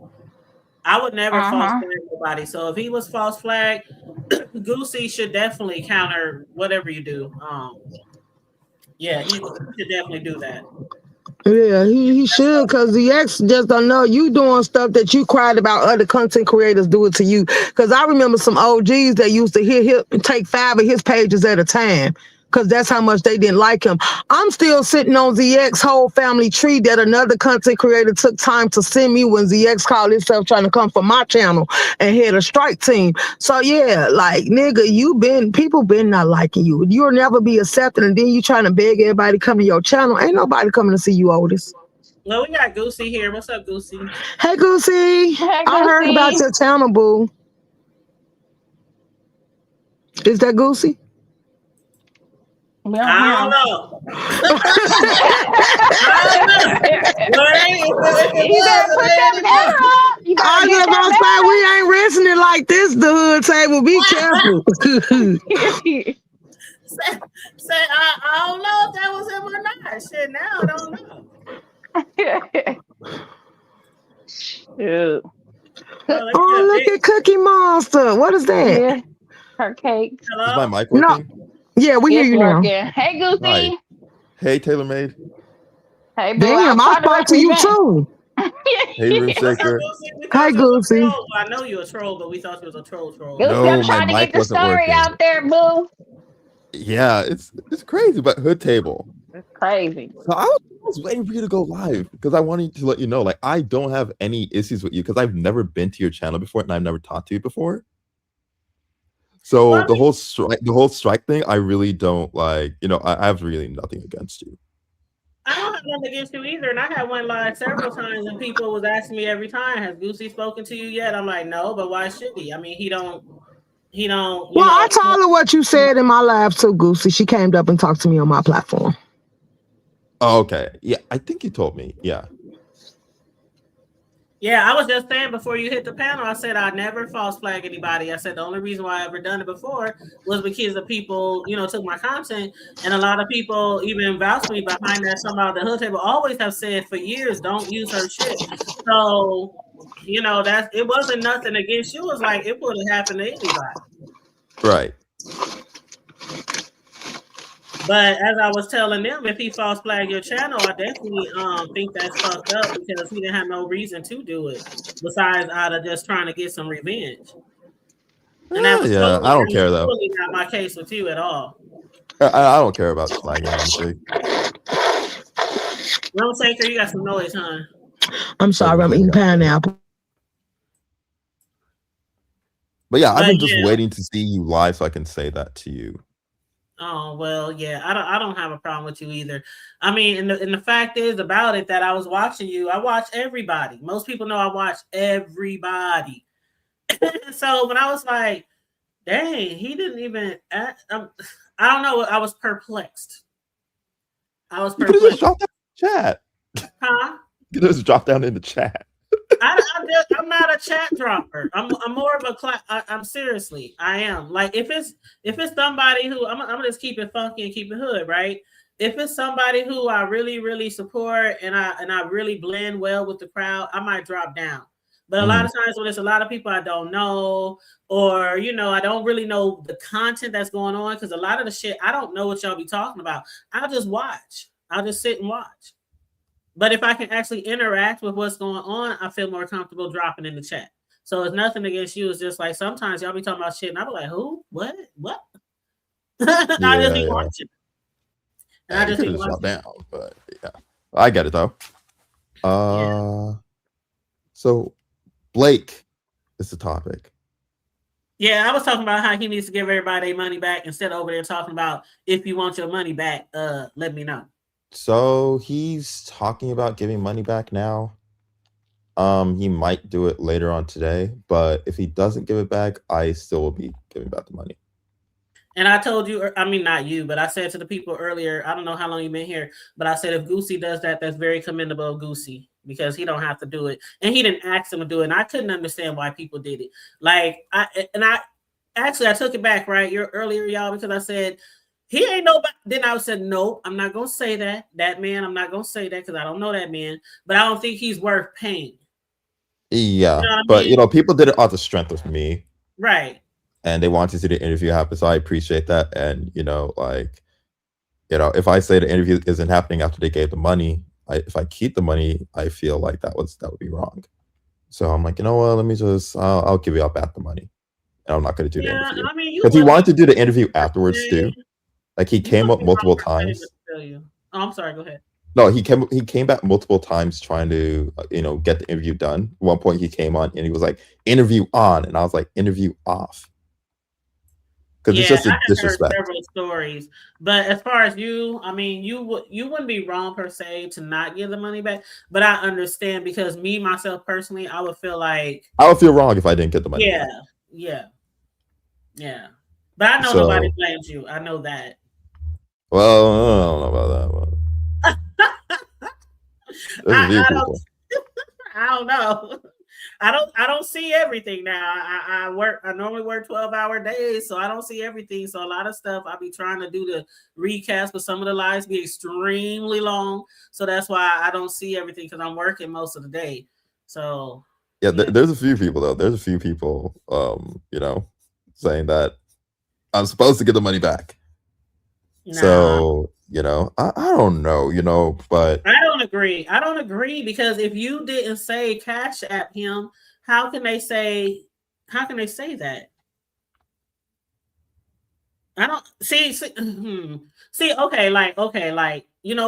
I would never false flag nobody. So if he was false flag, Goosey should definitely counter whatever you do. Yeah, he should definitely do that. Yeah, he should, because the ex just don't know you doing stuff that you cried about other content creators do it to you. Because I remember some OGs that used to hear him take 5 of his pages at a time because that's how much they didn't like him. I'm still sitting on ZX whole family tree that another content creator took time to send me when ZX called himself trying to come for my channel and had a strike team. So yeah, like nigga, people been not liking you. You'll never be accepted, and then you trying to beg everybody to come to your channel. Ain't nobody coming to see you, Otis. Well, we got Goosey here. What's up, Goosey? Hey, Goosey. I heard about your channel, boo. Is that Goosey? I don't know. I was about to say we ain't rinsing it like this. The hood table. Be careful. Say I don't know if that was him or not. Shit, now I don't know. Oh, look at Cookie Monster. What is that? Yeah. Her cake. Hello? Is my mic working? No. Yeah, we hear you now. Hey, Goosey. Hi. Hey, Taylor Made. Hey, damn, I spoke to you too. Hey, Room Shaker. Hi, Goosey. I know you're a troll, but we thought you was a troll. No, I'm trying to get the story out there, boo. Yeah, it's crazy, but Hood Table. It's crazy. So I was waiting for you to go live because I wanted to let you know, like, I don't have any issues with you because I've never been to your channel before and I've never talked to you before. So the whole strike thing, I really don't like. I have really nothing against you. I don't have nothing against you either, and I had went live several times, and people was asking me every time, "Has Goosey spoken to you yet?" I'm like, "No," but why should he? I mean, he don't. Well, I told her what you said in my live too, Goosey. She came up and talked to me on my platform. Oh, okay, yeah, I think you told me, yeah. Yeah, I was just saying before you hit the panel, I said I'd never false flag anybody. I said the only reason why I ever done it before was because the people, took my content, and a lot of people even vouched me behind that. Somehow the Hood Table always have said for years, don't use her shit. So, it wasn't nothing against you. It was like it would have happened to anybody. Right. But as I was telling them, if he false flagged your channel, I definitely think that's fucked up because he didn't have no reason to do it besides out of just trying to get some revenge. And that was I don't care though. Really not my case with you at all. I don't care about flagging anything. Rum Shaker, you got some noise, huh? I'm sorry, I'm eating pineapple. But yeah, I've been just waiting to see you live so I can say that to you. Oh well, yeah, I don't have a problem with you either. I mean, and the fact is about it that I was watching you. I watch everybody. Most people know I watch everybody. So when I was like, dang, he didn't even. I don't know. I was perplexed. You could just drop down in the chat. Huh? You could just drop down in the chat. I'm not a chat dropper. I'm more of a I'm seriously, I am. Like if it's somebody who I'm gonna just keep it funky and keep it hood, right? If it's somebody who I really, really support and I really blend well with the crowd, I might drop down. But a lot of times when it's a lot of people I don't know, or I don't really know the content that's going on, because a lot of the shit I don't know what y'all be talking about. I'll just watch. I'll just sit and watch. But if I can actually interact with what's going on, I feel more comfortable dropping in the chat. So it's nothing against you. It's just like sometimes y'all be talking about shit and I'll be like, who? What? I just be watching. And I just be watching. Down, but yeah. I get it though. So Blake is the topic. Yeah, I was talking about how he needs to give everybody their money back instead of over there talking about if you want your money back, let me know. So he's talking about giving money back now. He might do it later on today, but if he doesn't give it back, I still will be giving back the money. And I told you, I mean, not you, but I said to the people earlier, I don't know how long you've been here, but I said if Goosey does that, that's very commendable of Goosey because he don't have to do it. And he didn't ask him to do it. And I couldn't understand why people did it. Like, I took it back, right? Earlier, y'all, because I said, he ain't nobody. Then I said, no, I'm not going to say that. That man, I'm not going to say that because I don't know that man. But I don't think he's worth paying. Yeah. But, people did it off the strength of me. Right. And they wanted to see the interview happen. So I appreciate that. And, if I say the interview isn't happening after they gave the money, if I keep the money, I feel like that would be wrong. So I'm like, let me just, I'll give you all back the money. And I'm not going to do the interview. Because he wanted to do the interview afterwards too. Like he came up multiple times. Oh, I'm sorry. Go ahead. No, he came back multiple times trying to get the interview done. At one point he came on and he was like, interview on, and I was like, interview off. Because it's just a disrespect. I heard several stories, but as far as you, I mean, you wouldn't be wrong per se to not give the money back. But I understand because me myself personally, I would feel wrong if I didn't get the money. Yeah. But I know nobody blames you. I know that. Well, I don't know about that. I don't know. I don't see everything now. I normally work 12-hour days, so I don't see everything. So a lot of stuff I be trying to do to recast, but some of the lives be extremely long. So that's why I don't see everything because I'm working most of the day. So yeah. There's a few people though. There's a few people saying that I'm supposed to get the money back. Nah. So, I don't know, but I don't agree because if you didn't say Cash App him, how can they say that? I don't see, okay,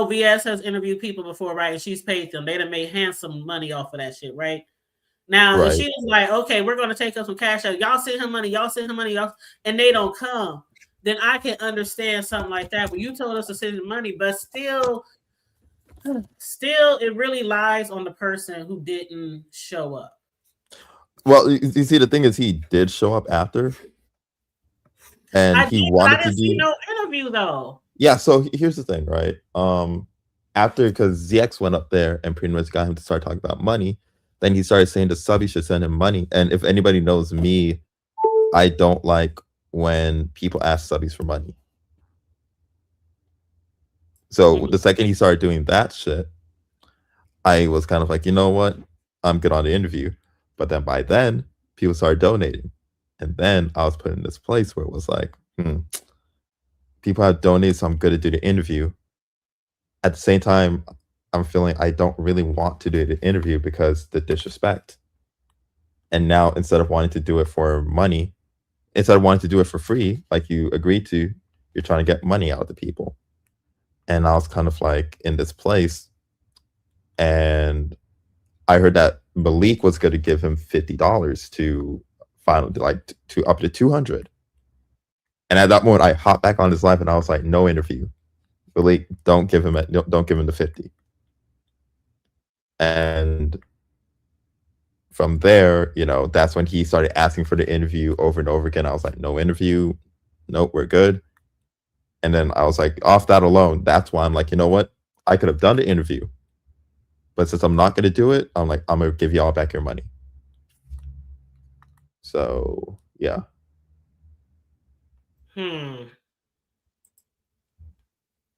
VS has interviewed people before, right? And she's paid them. They done made handsome money off of that shit, right? Now, if she was like, okay, we're going to take up some cash out. Y'all send him money, and they don't come. Then I can understand something like that. But you told us to send him money, but still, it really lies on the person who didn't show up. Well, you see, the thing is, he did show up after, and I didn't see no interview though. Yeah. So here's the thing, right? After, because ZX went up there and pretty much got him to start talking about money. Then he started saying the subby should send him money. And if anybody knows me, I don't like when people ask subbies for money. So the second he started doing that shit, I was kind of like, you know what? I'm good on the interview. But then by then, people started donating. And then I was put in this place where it was like, people have donated, so I'm good to do the interview. At the same time, I'm feeling I don't really want to do the interview because the disrespect. And now instead of wanting to do it for money, instead of wanting to do it for free, like you agreed to, you're trying to get money out of the people. And I was kind of like in this place. And I heard that Malik was going to give him $50 to finally to up to 200. And at that moment, I hopped back on his live and I was like, no interview. Malik, don't give him the 50. And from there, that's when he started asking for the interview over and over again. I was like, no interview. Nope, we're good. And then I was like, off that alone, that's why I'm like, you know what? I could have done the interview. But since I'm not gonna do it, I'm like, I'm gonna give y'all back your money. So yeah.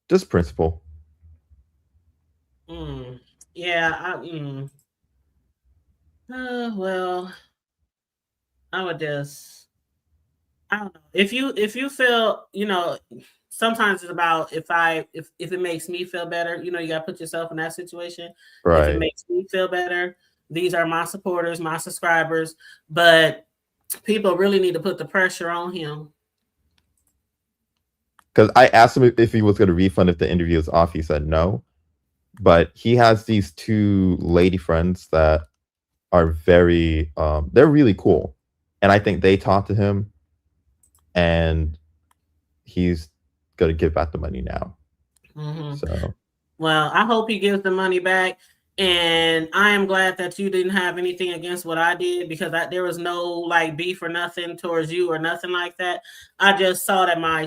Just principle. Yeah. Well, I would just, I don't know. If you feel, sometimes it's about if it makes me feel better, you gotta put yourself in that situation. If it Right. makes me feel better, these are my supporters, my subscribers, but people really need to put the pressure on him. Because I asked him if he was going to refund if the interview was off. He said no. But he has these 2 lady friends that are very, they're really cool. And I think they talked to him, and he's going to give back the money now. So, well, I hope he gives the money back. And I am glad that you didn't have anything against what I did, because there was no like beef or nothing towards you or nothing like that. I just saw that my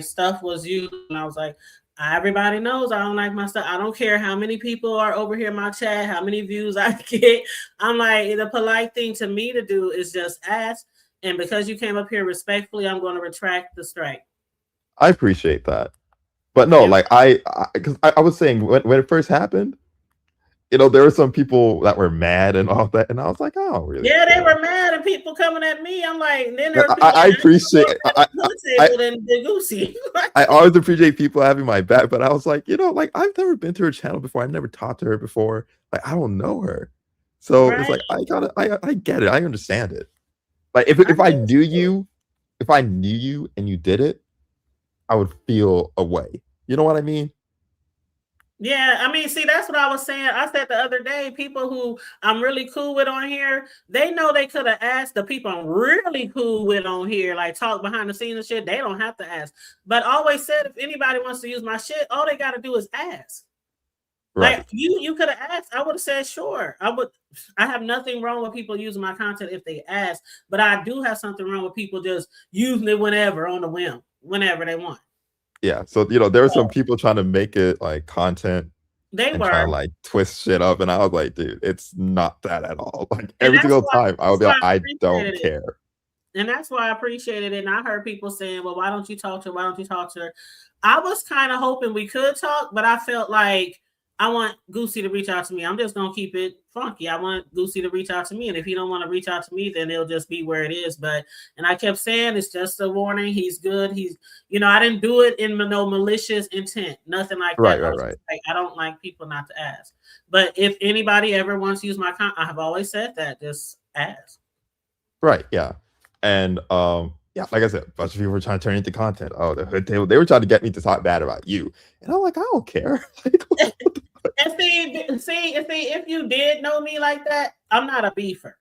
stuff was used, and I was like, everybody knows I don't like my stuff. I don't care how many people are over here in my chat, how many views I get. I'm like, the polite thing to me to do is just ask. And because you came up here respectfully, I'm going to retract the strike. I appreciate that. But no, like because I was saying when it first happened, there were some people that were mad and all that, and I was like, oh, really? Yeah, they were mad, and people coming at me. I'm like, then there I appreciate. I always appreciate people having my back, but I was like, like I've never been to her channel before. I've never talked to her before. Like I don't know her, so it's like I get it. I understand it. Like if I knew you, and you did it, I would feel a way. You know what I mean? Yeah, I mean, see, that's what I was saying. I said the other day, people who I'm really cool with on here, they know they could have asked the people I'm really cool with on here, like talk behind the scenes and shit. They don't have to ask. But I always said, if anybody wants to use my shit, all they got to do is ask. Right. Like you could have asked. I would have said, sure. I have nothing wrong with people using my content if they ask, but I do have something wrong with people just using it whenever on the whim, whenever they want. Yeah, so there were some people trying to make it like content. They were trying to like twist shit up, and I was like, dude, it's not that at all. Like every single time, I would be like, I don't care. And that's why I appreciated it. And I heard people saying, well, why don't you talk to her? Why don't you talk to her? I was kind of hoping we could talk, but I felt like I want Goosey to reach out to me. I'm just going to keep it funky. I want Goosey to reach out to me. And if he don't want to reach out to me, then it'll just be where it is. And I kept saying, it's just a warning. He's good. He's, I didn't do it in no malicious intent. Nothing like that. Right. Like, I don't like people not to ask. But if anybody ever wants to use my content, I have always said that, just ask. Right. Yeah. And, yeah, like I said, a bunch of people were trying to turn into content. Oh, the hood table. They were trying to get me to talk bad about you. And I'm like, I don't care. And see, if you did know me like that, I'm not a beefer.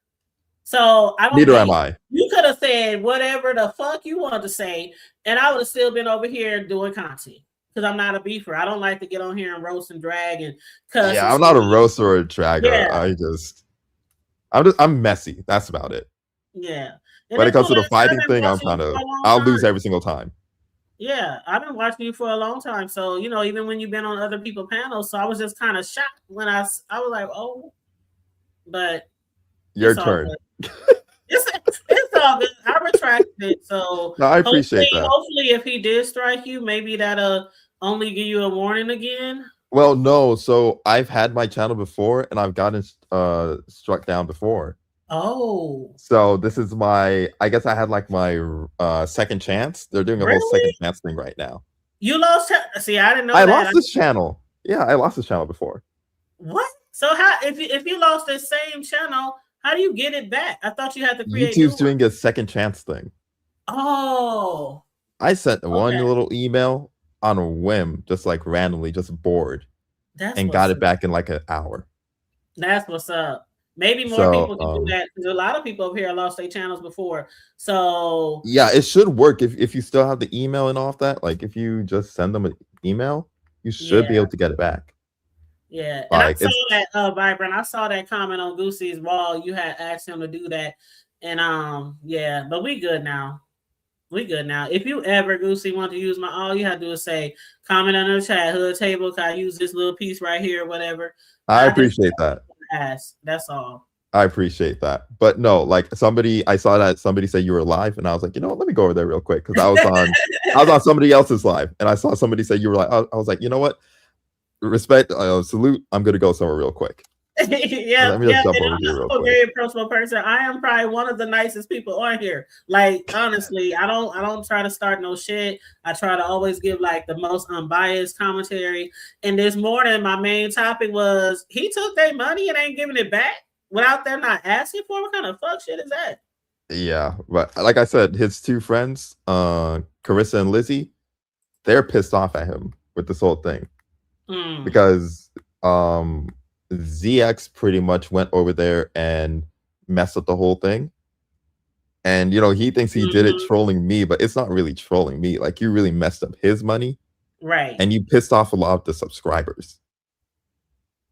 So I don't. Neither am I. You could have said whatever the fuck you wanted to say, and I would have still been over here doing content, because I'm not a beefer. I don't like to get on here and roast and drag and cuss. Yeah, I'm not a roaster or a dragger. Yeah. I'm messy. That's about it. Yeah. When it comes to the fighting thing, I'll lose every single time. Yeah, I've been watching you for a long time. So, even when you've been on other people's panels, so I was just kind of shocked when I was like, oh, but your turn. It's all good. I retracted it. So no, I appreciate that. Hopefully, if he did strike you, maybe that'll only give you a warning again. Well, no. So I've had my channel before, and I've gotten struck down before. Oh. So this is I guess I had like my second chance. They're doing a whole second chance thing right now. You lost? See, I didn't know I lost this channel. Yeah, I lost this channel before. What? So how, if you lost the same channel, how do you get it back? I thought you had to create. YouTube's doing a second chance thing. Oh. I sent one little email on a whim, just like randomly, just bored, and got it back in like an hour. That's what's up. Maybe more people can do that, because a lot of people over here lost their channels before. So yeah, it should work if you still have the email and all of that. Like if you just send them an email, you should be able to get it back. Yeah, and I saw that, Vibrant. I saw that comment on Goosey's wall. You had asked him to do that, and yeah, but we good now. We good now. If you ever, Goosey, want to use my all you have to do is say, comment under the chat, hood table, can I use this little piece right here, whatever. I appreciate that. Ask. That's all. I appreciate that. But no, like I saw that somebody said you were live, and I was like, you know what, let me go over there real quick. Because I was on somebody else's live, and I saw somebody say you were like, I was like, you know what? Respect, salute. I'm gonna go somewhere real quick. Yeah, let me just jump over here real quick. A very approachable person. I am probably one of the nicest people on here. Like, honestly, I don't try to start no shit. I try to always give like the most unbiased commentary. And this morning, my main topic was he took their money and ain't giving it back without them not asking for it. What kind of fuck shit is that? Yeah, but like I said, his two friends, Carissa and Lizzie, they're pissed off at him with this whole thing because ZX pretty much went over there and messed up the whole thing. And, you know, he thinks he did it trolling me, but it's not really trolling me. Like, you really messed up his money. Right. And you pissed off a lot of the subscribers.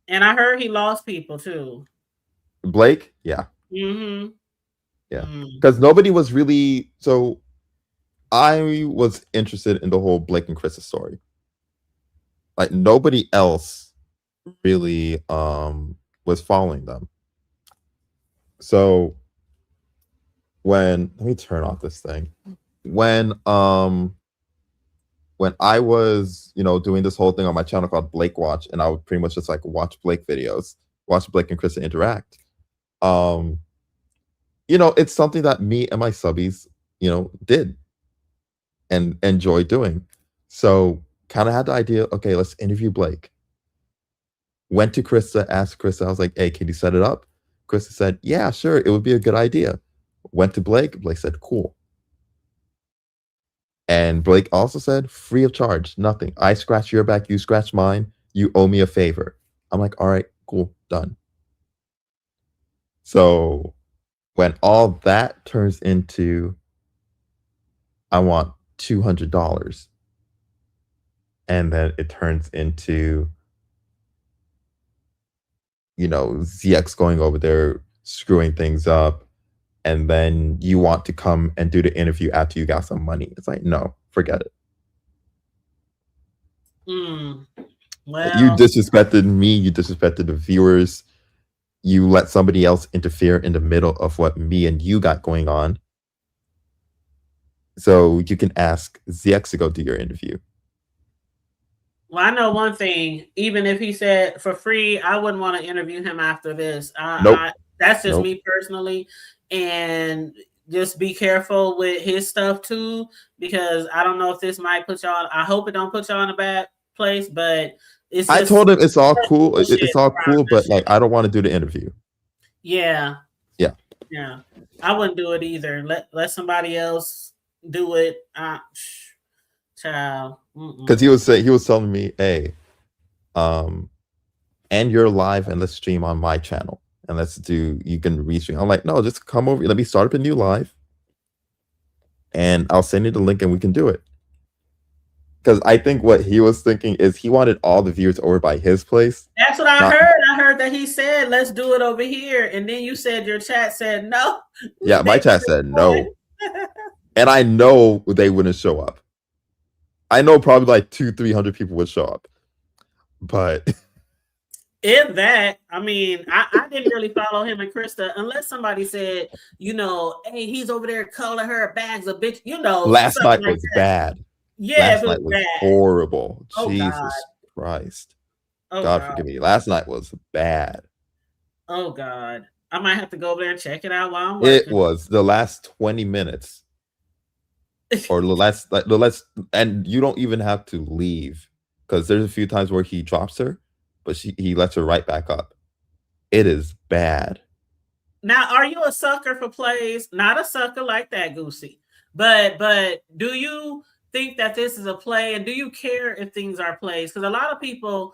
And I heard he lost people, too. Blake? Yeah. Mm-hmm. Yeah. Because nobody was really... So, I was interested in the whole Blake and Chris's story. Like, nobody else really was following them. So let me turn off this thing. When I was, you know, doing this whole thing on my channel called Blake Watch, and I would pretty much just like watch Blake videos, watch Blake and Chris interact. You know, it's something that me and my subbies, you know, did and enjoy doing. So kind of had the idea, okay, let's interview Blake. Went to Krista, asked Krista, I was like, hey, can you set it up? Krista said, yeah, sure, it would be a good idea. Went to Blake, Blake said, cool. And Blake also said, free of charge, nothing. I scratch your back, you scratch mine, you owe me a favor. I'm like, all right, cool, done. So when all that turns into, I want $200, and then it turns into, you know, ZX going over there, screwing things up, and then you want to come and do the interview after you got some money. It's like, no, forget it. Well, you disrespected me, you disrespected the viewers, you let somebody else interfere in the middle of what me and you got going on. So you can ask ZX to go do your interview. Well, I know one thing. Even if he said for free, I wouldn't want to interview him after this. Nope. That's just me personally. And just be careful with his stuff too, because I don't know if this might put y'all. I hope it don't put y'all in a bad place, but it's. I told him it's all cool. It's all cool, but like I don't want to do the interview. Yeah. Yeah. Yeah. I wouldn't do it either. Let somebody else do it. Child. Because he was telling me, hey, end your live and let's stream on my channel and you can restream. I'm like, no, just come over, let me start up a new live and I'll send you the link and we can do it. Because I think what he was thinking is he wanted all the viewers over by his place. That's what I heard. I heard that he said, let's do it over here. And then you said your chat said no. Yeah, my chat said no. And I know they wouldn't show up. I know probably like 200-300 people would show up, but if that, I mean, I didn't really follow him and Krista unless somebody said, you know, hey, he's over there calling her bags of bitch. You know, last night was bad. Yeah, last night was bad. Horrible. Oh, Jesus God. Christ. Oh, God forgive me. Last night was bad. Oh God, I might have to go over there and check it out while I'm working. It was the last 20 minutes. Or the last, and you don't even have to leave because there's a few times where he drops her, but he lets her right back up. It is bad. Now, are you a sucker for plays? Not a sucker like that, Goosey. But do you think that this is a play, and do you care if things are plays? Because a lot of people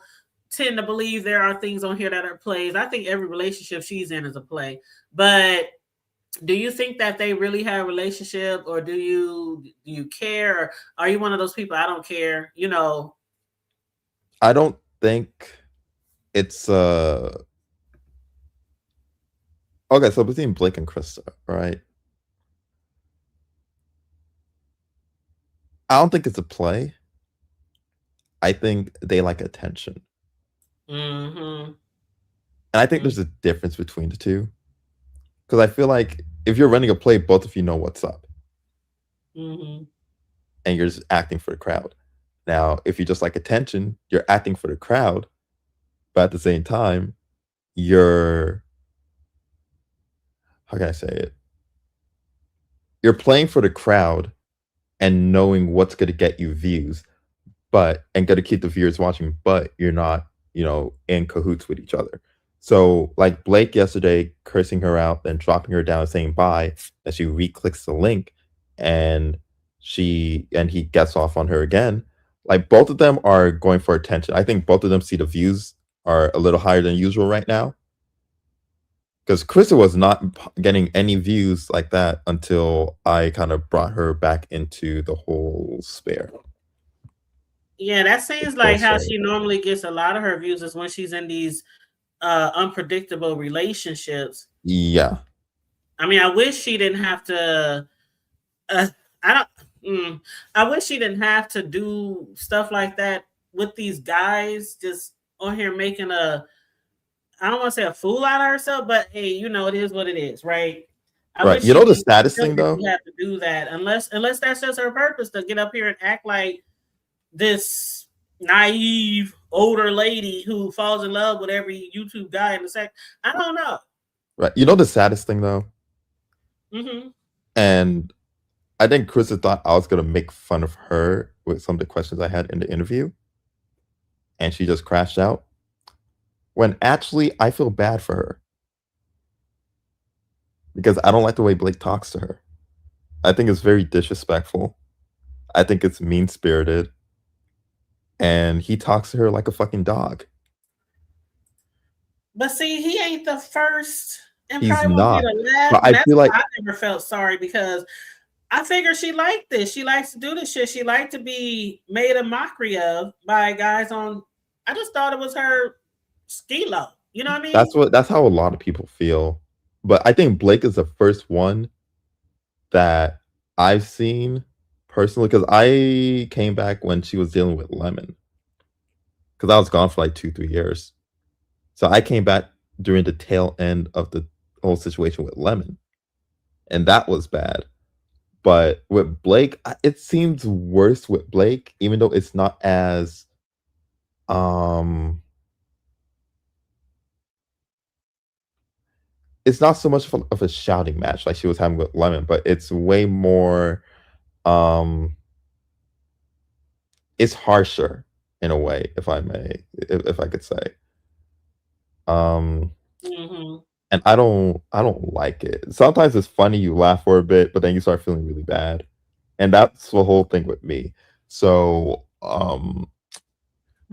tend to believe there are things on here that are plays. I think every relationship she's in is a play, but do you think that they really have a relationship, or do you care? Or are you one of those people, I don't care, you know? I don't think it's okay, so between Blake and Krista, right? I don't think it's a play. I think they like attention. Mm-hmm. And I think there's a difference between the two. Because I feel like if you're running a play, both of you know what's up. Mm-hmm. And you're just acting for the crowd. Now, if you just like attention, you're acting for the crowd, but at the same time, you're, how can I say it? You're playing for the crowd and knowing what's going to get you views, and going to keep the viewers watching, but you're not, in cahoots with each other. So, like Blake yesterday cursing her out, then dropping her down and saying bye, that she re-clicks the link, and he gets off on her again. Like, both of them are going for attention. I think both of them see the views are a little higher than usual right now. Because Krista was not getting any views like that until I kind of brought her back into the whole spare. Yeah, that seems like how she normally gets a lot of her views is when she's in these unpredictable relationships. Yeah. I mean, I wish she didn't have to. I wish she didn't have to do stuff like that with these guys just on here making I don't want to say a fool out of herself, but hey, it is what it is, right? Right. The saddest thing though, you have to do that unless that's just her purpose, to get up here and act like this naive older lady who falls in love with every YouTube guy in the sector. I don't know. Right. The saddest thing though, mm-hmm. And I think Krista thought I was gonna make fun of her with some of the questions I had in the interview, and she just crashed out. When actually I feel bad for her because I don't like the way Blake talks to her. I think it's very disrespectful. I think it's mean-spirited. And he talks to her like a fucking dog. But see, he ain't the first, and he's probably not. Won't be the last. But I feel like I never felt sorry because I figure she liked this. She likes to do this shit. She liked to be made a mockery of by guys on. I just thought it was her skilo. You know what I mean? That's how a lot of people feel. But I think Blake is the first one that I've seen personally, because I came back when she was dealing with Lemon, because I was gone for like 2-3 years. So I came back during the tail end of the whole situation with Lemon, and that was bad. But with Blake, it seems worse with Blake, even though it's not as it's not so much of a shouting match like she was having with Lemon, but it's way more it's harsher in a way, if I could say. Mm-hmm. And I don't like it. Sometimes it's funny, you laugh for a bit, but then you start feeling really bad. And that's the whole thing with me. So well,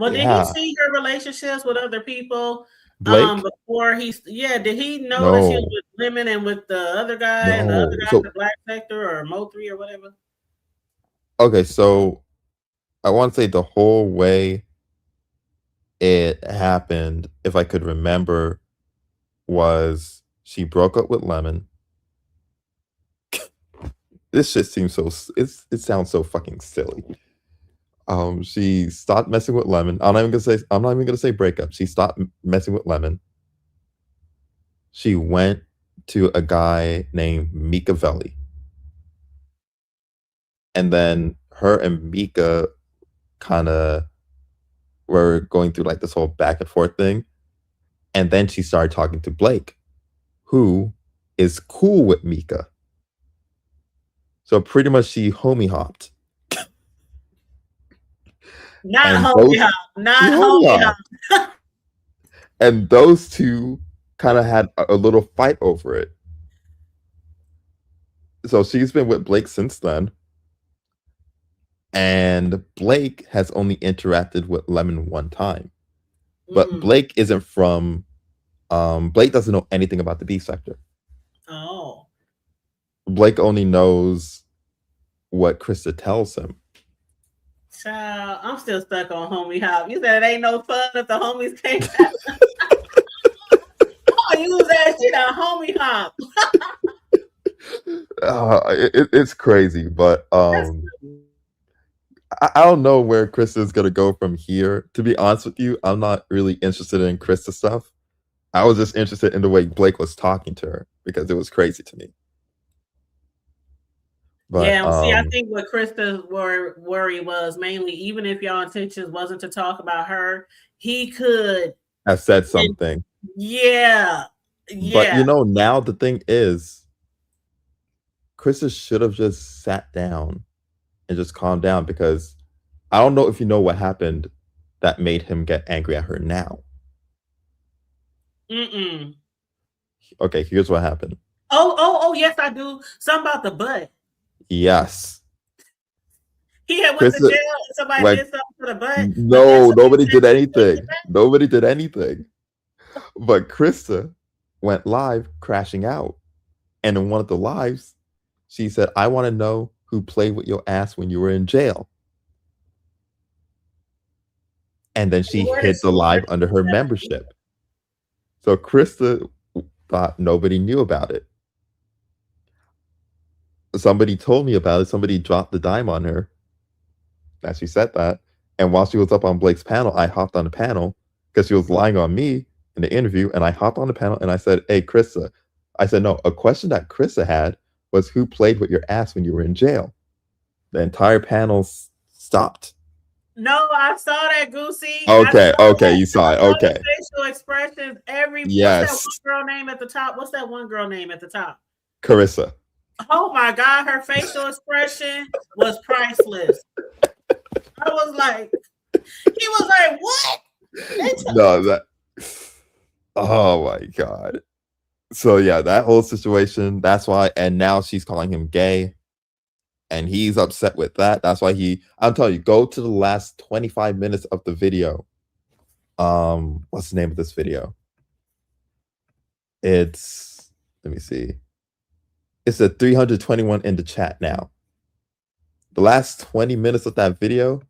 did he see her relationships with other people? Blake? Before did he know that she was with Lemon and with the other guy and the other guy in the Black Sector or Mo3 or whatever? Okay, so I want to say the whole way it happened, if I could remember, was she broke up with Lemon. This shit seems it sounds so fucking silly. She stopped messing with Lemon. I'm not even gonna say breakup. She stopped messing with Lemon. She went to a guy named Mika Veli. And then her and Mika kind of were going through like this whole back and forth thing. And then she started talking to Blake, who is cool with Mika. So pretty much she homie hopped. Not homie hop. And those two kind of had a little fight over it. So she's been with Blake since then. And Blake has only interacted with Lemon one time. But Blake isn't from Blake doesn't know anything about the B sector. Oh. Blake only knows what Krista tells him. Child, I'm still stuck on homie hop. You said it ain't no fun if the homies came out. Oh, use that shit on homie hop. It's crazy, but I don't know where Krista is gonna go from here. To be honest with you, I'm not really interested in Krista stuff. I was just interested in the way Blake was talking to her because it was crazy to me. But Yeah, see, I think what Krista's worry was mainly, even if y'all intentions wasn't to talk about her, he could have said something. Yeah. But you know, now the thing is, Krista should have just sat down and just calmed down, because I don't know if you know what happened that made him get angry at her now. Okay, here's what happened. Oh, yes, I do. Something about the butt. Yes. He had went to jail. Somebody did something to the butt. No, nobody did anything. Nobody did anything. But Krista went live crashing out. And in one of the lives, she said, I want to know who played with your ass when you were in jail. And then she hid the live under her membership. So Krista thought nobody knew about it. Somebody told me about it. Somebody dropped the dime on her. As she said that. And while she was up on Blake's panel, I hopped on the panel because she was lying on me in the interview. And I hopped on the panel and I said, hey, Krista. I said, no, a question that Krista had was, who played with your ass when you were in jail? The entire panel stopped. No, I saw that, Goosey. Okay, you saw it. Okay. Facial expressions. Yes. What's that one girl name at the top? What's that one girl name at the top? Carissa. Oh my God, her facial expression was priceless. I was like, he was like, what? No, that. Oh my God. So yeah, that whole situation. That's why, and now she's calling him gay. And he's upset with that. That's why I'm telling you, go to the last 25 minutes of the video. What's the name of this video? Let me see. It's a 321 in the chat now. The last 20 minutes of that video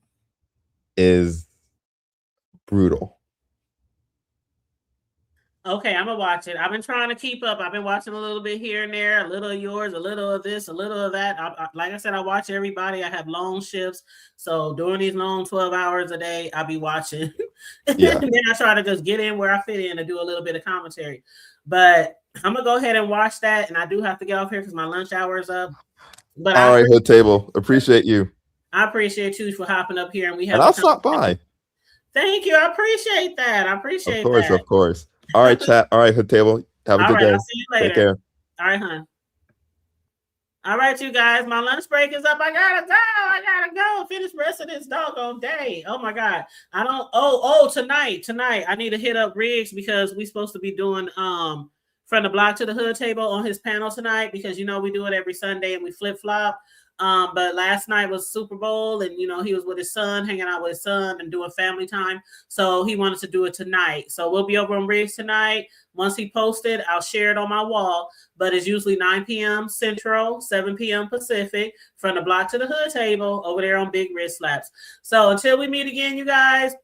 is brutal. Okay, I'm gonna watch it. I've been trying to keep up. I've been watching a little bit here and there, a little of yours, a little of this, a little of that. Like I said, I watch everybody. I have long shifts, so during these long 12 hours a day, I'll be watching. Yeah. And then I try to just get in where I fit in and do a little bit of commentary. But I'm gonna go ahead and watch that, and I do have to get off here because my lunch hour is up. But all right, Hood Table, appreciate you. I appreciate you for hopping up here, and we have. And I'll stop by. Thank you. I appreciate that. Of course. All right, chat. All right, Hood Table. Have a good day. I'll see you later. Take care. All right, hon. All right, you guys. My lunch break is up. I gotta go. Finish the rest of this doggone day. Oh my God. Tonight. I need to hit up Riggs because we're supposed to be doing From the Block to the Hood Table on his panel tonight, because you know we do it every Sunday and we flip-flop. But last night was Super Bowl, and you know he was with his son, hanging out with his son and doing family time. So he wanted to do it tonight. So we'll be over on Riggs tonight. Once he posted, I'll share it on my wall. But it's usually 9 p.m. Central, 7 p.m. Pacific, From the Block to the Hood Table over there on Big Wrist Slaps. So until we meet again, you guys,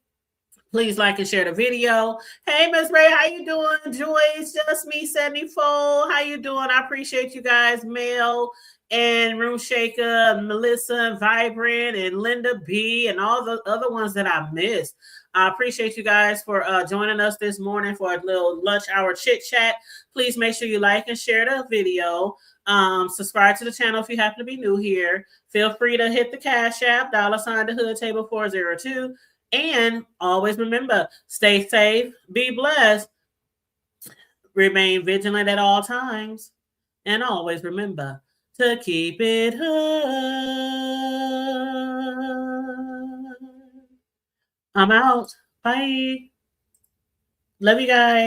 please like and share the video. Hey, Miss Ray, how you doing? Joyce, Just Me 74, how you doing? I appreciate you guys. Mel and Room Shaker, Melissa, and Vibrant, and Linda B, and all the other ones that I missed. I appreciate you guys for joining us this morning for a little lunch hour chit chat. Please make sure you like and share the video. Subscribe to the channel if you happen to be new here. Feel free to hit the Cash App, $, the Hood Table 402. And always remember, stay safe, be blessed, remain vigilant at all times, and always remember to keep it hood. I'm out. Bye. Love you guys.